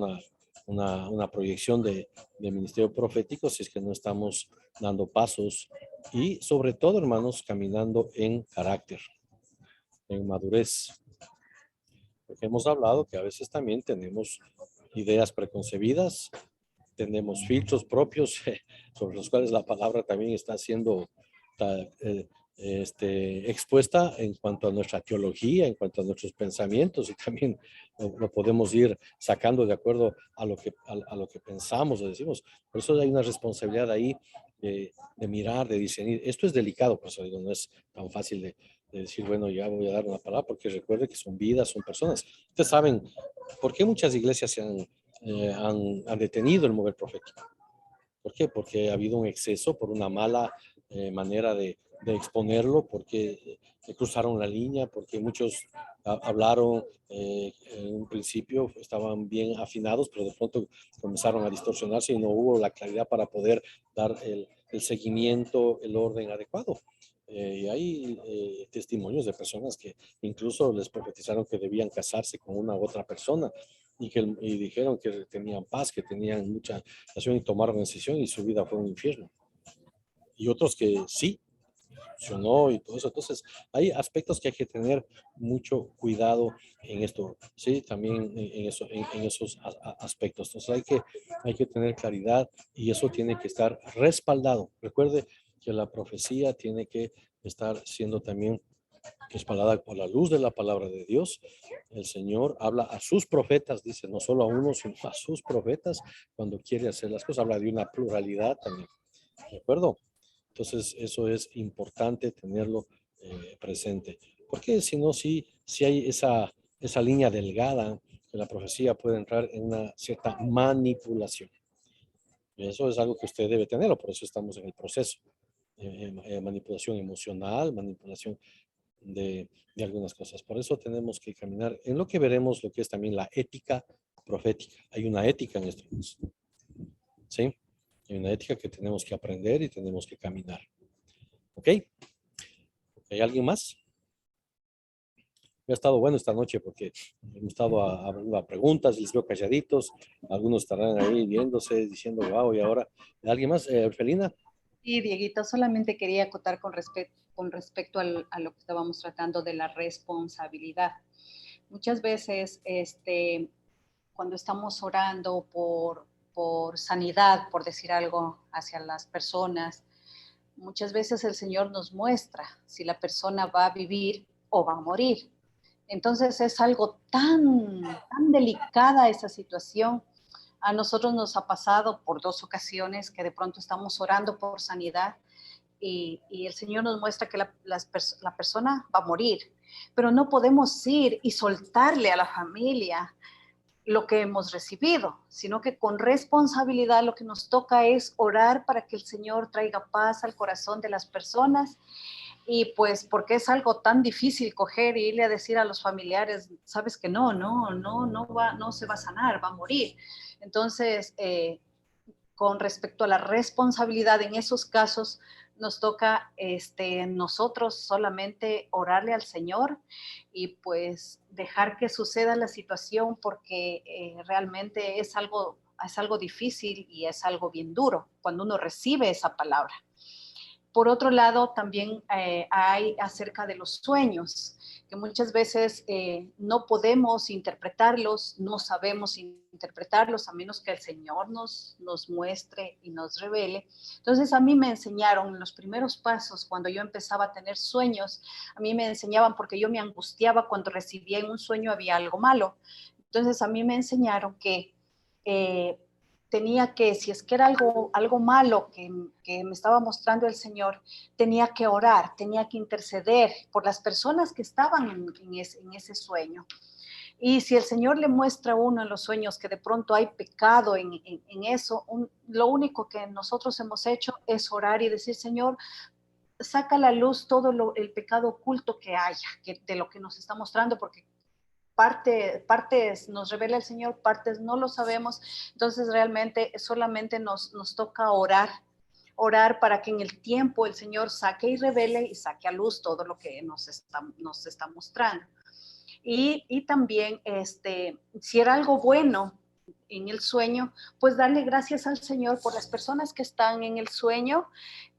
una proyección de ministerio profético si es que no estamos dando pasos y sobre todo, hermanos, caminando en carácter, en madurez. Porque hemos hablado que a veces también tenemos ideas preconcebidas, tenemos filtros propios sobre los cuales la palabra también está siendo expuesta en cuanto a nuestra teología, en cuanto a nuestros pensamientos y también lo podemos ir sacando de acuerdo a lo que pensamos o decimos. Por eso hay una responsabilidad ahí de mirar, de discernir. Esto es delicado, por eso digo, no es tan fácil de decir, bueno, ya voy a dar una palabra, porque recuerde que son vidas, son personas. Ustedes saben por qué muchas iglesias se han detenido el mover profético. ¿Por qué? Porque ha habido un exceso, por una mala manera de exponerlo, porque cruzaron la línea, porque muchos hablaron en un principio, estaban bien afinados, pero de pronto comenzaron a distorsionarse y no hubo la claridad para poder dar el seguimiento, el orden adecuado. Y hay testimonios de personas que incluso les profetizaron que debían casarse con una u otra persona y dijeron que tenían paz, que tenían mucha pasión y tomaron decisión y su vida fue un infierno. Y otros que sí, funcionó y todo eso. Entonces, hay aspectos que hay que tener mucho cuidado en esto, ¿sí? También en esos aspectos. Entonces, hay que tener claridad y eso tiene que estar respaldado. Recuerde que la profecía tiene que estar siendo también respaldada por la luz de la palabra de Dios. El Señor habla a sus profetas, dice, no solo a uno, sino a sus profetas cuando quiere hacer las cosas. Habla de una pluralidad también. ¿De acuerdo? Entonces, eso es importante tenerlo presente. Porque si no, si hay esa línea delgada que la profecía puede entrar en una cierta manipulación. Y eso es algo que usted debe tenerlo, por eso estamos en el proceso. Manipulación emocional, manipulación de algunas cosas. Por eso tenemos que caminar en lo que veremos, lo que es también la ética profética. Hay una ética en esto. ¿Sí? Hay una ética que tenemos que aprender y tenemos que caminar. ¿Ok? ¿Hay alguien más? Ha estado bueno esta noche porque hemos estado a preguntas, les veo calladitos, algunos estarán ahí viéndose, diciendo, wow, y ahora, ¿alguien más? Orfelina. Sí, Dieguito, solamente quería acotar con respecto a lo que estábamos tratando de la responsabilidad. Muchas veces, cuando estamos orando por sanidad, por decir algo hacia las personas, muchas veces el Señor nos muestra si la persona va a vivir o va a morir. Entonces es algo tan delicada esa situación. A nosotros nos ha pasado por 2 ocasiones que de pronto estamos orando por sanidad y el Señor nos muestra que la persona va a morir, pero no podemos ir y soltarle a la familia lo que hemos recibido, sino que con responsabilidad lo que nos toca es orar para que el Señor traiga paz al corazón de las personas. Y pues porque es algo tan difícil coger y irle a decir a los familiares, sabes que no se va a sanar, va a morir. Entonces, con respecto a la responsabilidad en esos casos, nos toca nosotros solamente orarle al Señor y pues dejar que suceda la situación porque realmente es algo difícil y es algo bien duro cuando uno recibe esa palabra. Por otro lado, también hay acerca de los sueños, que muchas veces no podemos interpretarlos, no sabemos interpretarlos, a menos que el Señor nos muestre y nos revele. Entonces, a mí me enseñaron en los primeros pasos, cuando yo empezaba a tener sueños, a mí me enseñaban porque yo me angustiaba cuando recibía en un sueño había algo malo. Entonces, a mí me enseñaron que tenía que, si es que era algo malo que me estaba mostrando el Señor, tenía que orar, tenía que interceder por las personas que estaban en ese sueño. Y si el Señor le muestra a uno en los sueños que de pronto hay pecado en eso, lo único que nosotros hemos hecho es orar y decir, Señor, saca a la luz todo el pecado oculto que haya, de lo que nos está mostrando, porque partes nos revela el Señor, partes no lo sabemos. Entonces realmente solamente nos toca orar para que en el tiempo el Señor saque y revele y saque a luz todo lo que nos está mostrando. Y también si era algo bueno en el sueño, pues darle gracias al Señor por las personas que están en el sueño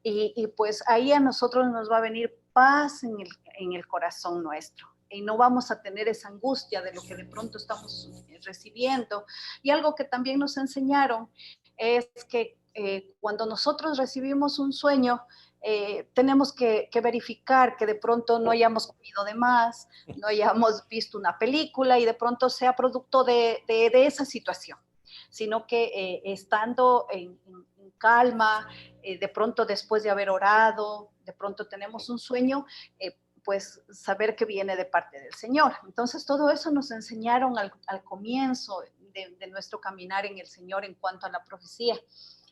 y pues ahí a nosotros nos va a venir paz en el corazón nuestro. Y no vamos a tener esa angustia de lo que de pronto estamos recibiendo. Y algo que también nos enseñaron es que cuando nosotros recibimos un sueño, tenemos que verificar que de pronto no hayamos comido de más, no hayamos visto una película y de pronto sea producto de esa situación, sino que estando en calma, de pronto después de haber orado, de pronto tenemos un sueño, pues saber que viene de parte del Señor. Entonces todo eso nos enseñaron al comienzo de nuestro caminar en el Señor en cuanto a la profecía.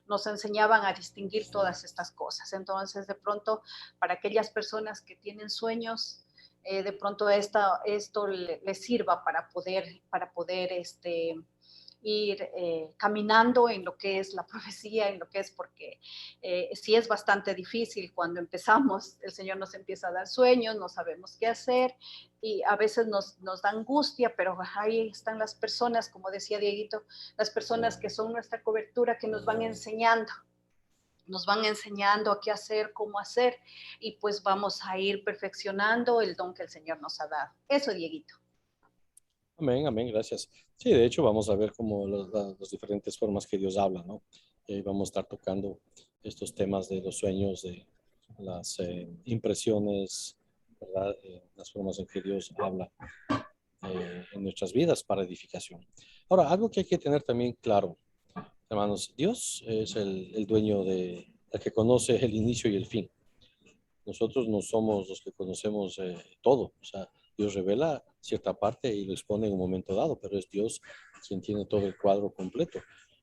Nos enseñaban a distinguir todas estas cosas. Entonces de pronto para aquellas personas que tienen sueños, de pronto esto les sirva para poder ir caminando en lo que es la profecía, en lo que es, porque sí es bastante difícil cuando empezamos, el Señor nos empieza a dar sueños, no sabemos qué hacer y a veces nos da angustia, pero ahí están las personas, como decía Dieguito, las personas que son nuestra cobertura, que nos van enseñando a qué hacer, cómo hacer, y pues vamos a ir perfeccionando el don que el Señor nos ha dado. Eso, Dieguito. Amén, amén, gracias. Sí, de hecho vamos a ver cómo las diferentes formas que Dios habla, ¿no? Vamos a estar tocando estos temas de los sueños, de las impresiones, ¿verdad? Las formas en que Dios habla en nuestras vidas para edificación. Ahora, algo que hay que tener también claro, hermanos, Dios es el dueño el que conoce el inicio y el fin. Nosotros no somos los que conocemos todo, o sea, Dios revela cierta parte y lo expone en un momento dado, pero es Dios quien tiene todo el cuadro completo.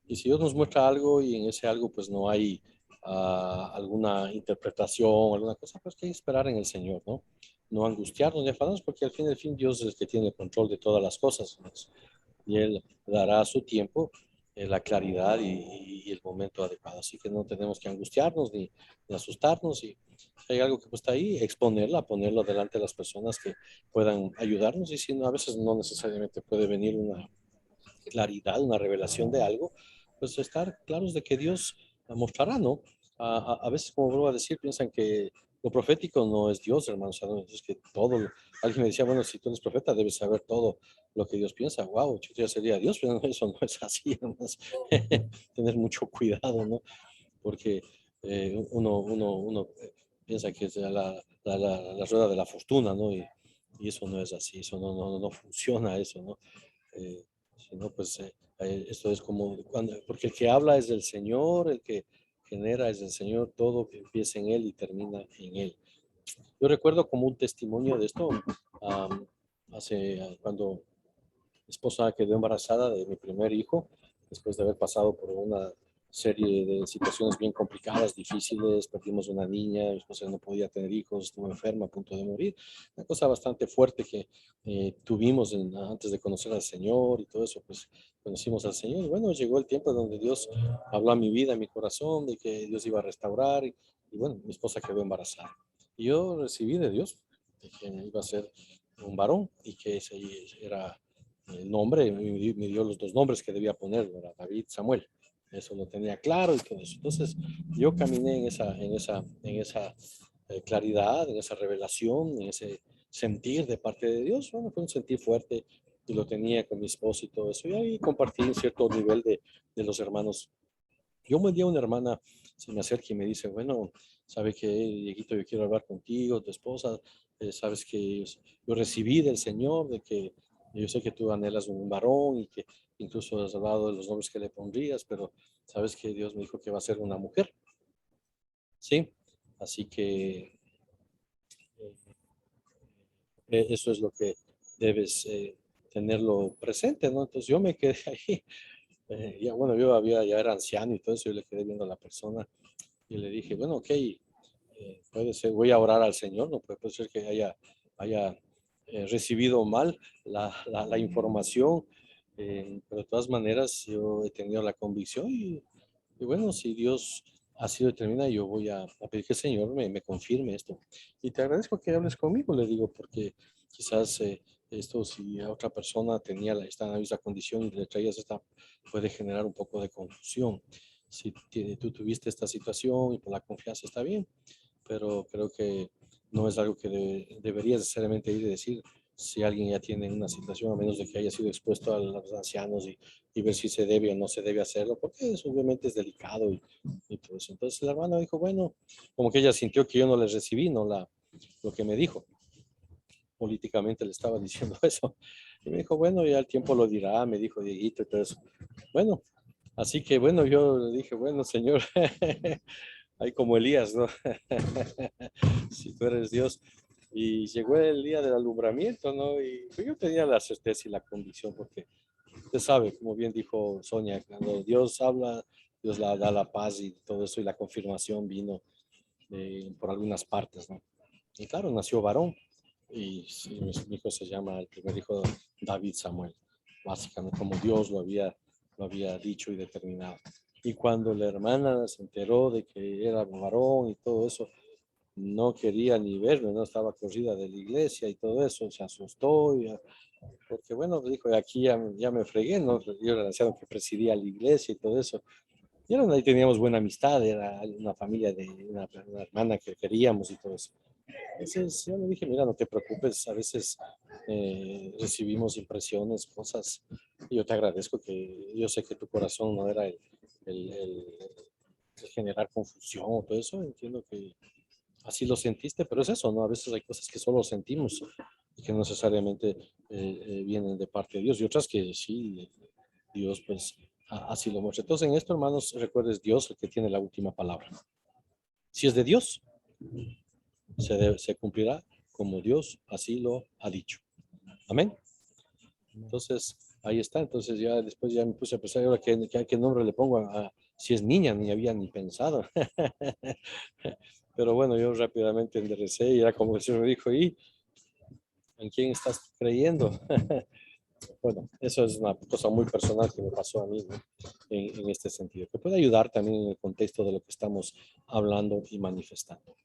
Y si Dios nos muestra algo y en ese algo pues no hay alguna interpretación, alguna cosa, pues hay que esperar en el Señor, ¿no? No angustiarnos ni afanarnos, porque al fin Dios es el que tiene el control de todas las cosas, ¿no? Y Él dará a su tiempo la claridad y el momento adecuado. Así que no tenemos que angustiarnos ni asustarnos, y si hay algo que pues, está ahí, ponerlo delante de las personas que puedan ayudarnos, y si no, a veces no necesariamente puede venir una claridad, una revelación de algo, pues estar claros de que Dios mostrará, ¿no? A veces, como vuelvo a decir, piensan que lo profético no es Dios, hermanos. O sea, no, es que alguien me decía, bueno, si tú eres profeta, debes saber todo lo que Dios piensa. Wow, yo ya sería Dios, pero no, eso no es así, hermanos. Tener mucho cuidado, ¿no? Porque uno piensa que es la rueda de la fortuna, ¿no? Y eso no es así, eso no funciona, eso, ¿no? Sino pues esto es como porque el que habla es del Señor, el que genera es del Señor, todo que empieza en Él y termina en Él. Yo recuerdo como un testimonio de esto, cuando mi esposa quedó embarazada de mi primer hijo, después de haber pasado por una serie de situaciones bien complicadas, difíciles. Perdimos una niña, mi esposa no podía tener hijos, estuvo enferma, a punto de morir. Una cosa bastante fuerte que tuvimos antes de conocer al Señor y todo eso, pues conocimos al Señor. Y bueno, llegó el tiempo donde Dios habló a mi vida, a mi corazón, de que Dios iba a restaurar. Y bueno, mi esposa quedó embarazada. Y yo recibí de Dios de que iba a ser un varón y que ese era el nombre. Me dio los dos nombres que debía poner, era David, Samuel. Eso lo tenía claro y todo eso. Entonces, yo caminé en esa claridad, en esa revelación, en ese sentir de parte de Dios. Bueno, fue un sentir fuerte y lo tenía con mi esposo y todo eso. Y ahí compartí un cierto nivel de los hermanos. Yo un día una hermana se me acerca y me dice, bueno, ¿sabe qué, Dieguito? Yo quiero hablar contigo, tu esposa. Sabes que yo recibí del Señor, de que yo sé que tú anhelas un varón y que incluso has hablado de los nombres que le pondrías, pero sabes que Dios me dijo que va a ser una mujer. Sí, así que eso es lo que debes tenerlo presente, ¿no? Entonces yo me quedé ahí. Ya, bueno, ya era anciano y todo eso, yo le quedé viendo a la persona y le dije, bueno, ok, puede ser, voy a orar al Señor, no puede ser que haya recibido mal la información, pero de todas maneras yo he tenido la convicción y bueno, si Dios así lo determina, yo voy a pedir que el Señor me confirme esto. Y te agradezco que hables conmigo, le digo, porque quizás esto, si a otra persona está en la misma condición y le traías esta, puede generar un poco de confusión. Si tú tuviste esta situación y por la confianza está bien, pero creo que no es algo que deberías necesariamente ir y decir si alguien ya tiene una situación, a menos de que haya sido expuesto a los ancianos y ver si se debe o no se debe hacerlo, porque eso obviamente es delicado y todo eso. Entonces la hermana dijo, bueno, como que ella sintió que yo no le recibí, no lo que me dijo. Políticamente le estaba diciendo eso. Y me dijo, bueno, ya el tiempo lo dirá, me dijo Dieguito y todo eso. Bueno, así que bueno, yo le dije, bueno, Señor, ahí como Elías, ¿no? Si tú eres Dios. Y llegó el día del alumbramiento, ¿no? Y pues yo tenía la certeza y la convicción, porque usted sabe, como bien dijo Sonia, cuando Dios habla, Dios da la paz y todo eso, y la confirmación vino por algunas partes, ¿no? Y claro, nació varón, y sí, mi hijo se llama, el primer hijo, David Samuel, básicamente como Dios lo había lo había dicho y determinado. Y cuando la hermana se enteró de que era varón y todo eso, no quería ni verme, no estaba corrida de la iglesia y todo eso, se asustó, porque bueno, dijo, aquí ya me fregué, ¿no? Yo era el anciano que presidía la iglesia y todo eso. Y ahí teníamos buena amistad, era una familia de una hermana que queríamos y todo eso. Entonces yo le dije, mira, no te preocupes, a veces recibimos impresiones, cosas, y yo te agradezco que yo sé que tu corazón no era el generar confusión o todo eso, entiendo que así lo sentiste, pero es eso, ¿no? A veces hay cosas que solo sentimos y que no necesariamente vienen de parte de Dios, y otras que sí, Dios pues así lo muestra. Entonces en esto, hermanos, recuerdes Dios el que tiene la última palabra. Si es de Dios, se cumplirá como Dios así lo ha dicho. Amén. Entonces, ahí está. Entonces ya después ya me puse a pensar, ahora qué nombre le pongo si es niña, ni había ni pensado. Pero bueno, yo rápidamente enderecé y era como el Señor me dijo, ¿y en quién estás creyendo? Bueno, eso es una cosa muy personal que me pasó a mí, ¿no? En este sentido, que puede ayudar también en el contexto de lo que estamos hablando y manifestando.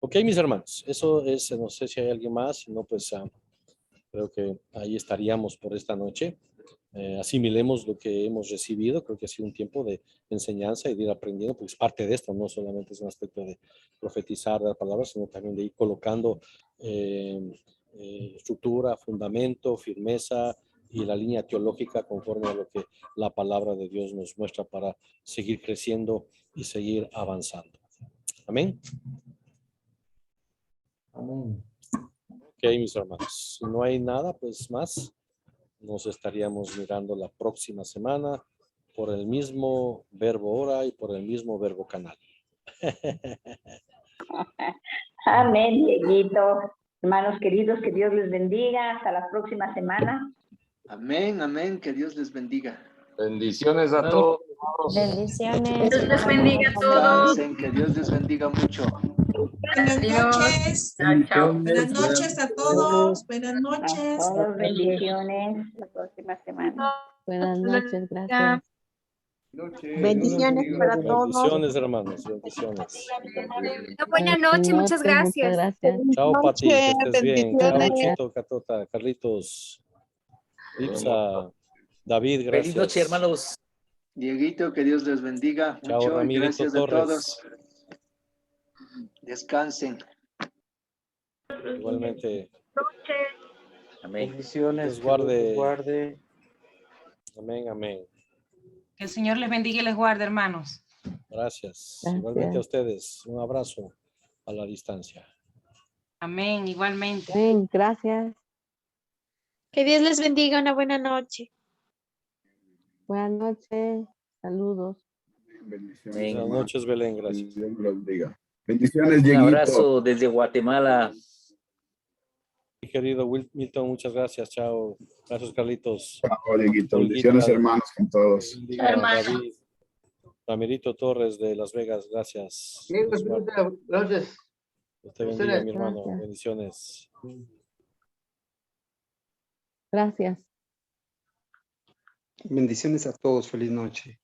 Ok, mis hermanos, eso es, no sé si hay alguien más, si no, pues creo que ahí estaríamos por esta noche. Asimilemos lo que hemos recibido, creo que ha sido un tiempo de enseñanza y de ir aprendiendo, porque es parte de esto, no solamente es un aspecto de profetizar, dar palabras, sino también de ir colocando estructura, fundamento, firmeza y la línea teológica conforme a lo que la palabra de Dios nos muestra para seguir creciendo y seguir avanzando. Amén. Amén. Ok, mis hermanos, si no hay nada, pues más, nos estaríamos mirando la próxima semana por el mismo verbo hora y por el mismo verbo canal. Amén, Dieguito. Hermanos queridos, que Dios les bendiga. Hasta la próxima semana. Amén, amén. Que Dios les bendiga. Bendiciones a todos. Bendiciones. Dios les bendiga a todos. Descansen, que Dios les bendiga mucho. Buenas noches. Chao, chao. Buenas noches a todos. Buenas noches. A todos, bendiciones. La próxima semana. Buenas noches, gracias. Bendiciones para todos. Bendiciones, hermanos. Bendiciones. Buenas noches, muchas gracias. Gracias. Chao, Pati, que estés bien. Chao, Bendiciones. Luchito, Catota, Carlitos, Ipsa, David, gracias. Feliz noche, hermanos. Dieguito, que Dios les bendiga Chao, mucho. Y Ramirito gracias Torres. a todos. Descansen. Igualmente. Amén. Bendiciones. Dios guarde. Que Dios guarde. Amén, amén. Que el Señor les bendiga y les guarde, hermanos. Gracias. Gracias. Igualmente a ustedes. Un abrazo a la distancia. Amén, igualmente. Bien, gracias. Que Dios les bendiga, una buena noche. Buenas noches. Saludos. Buenas noches, Belén. Gracias. Dios los bendiga. Bendiciones, Un Dieguito. abrazo desde Guatemala. Mi querido Milton, muchas gracias. Chao. Gracias, Carlitos. Chao, Dieguito. Olguita, Bendiciones, hermanos, con todos. bendiga, David. Ramirito Torres de Las Vegas, gracias. Dios guarde. Gracias. Dios te bendiga, mi Bendiciones. hermano. Gracias. Bendiciones. Gracias. Bendiciones a todos. Feliz noche.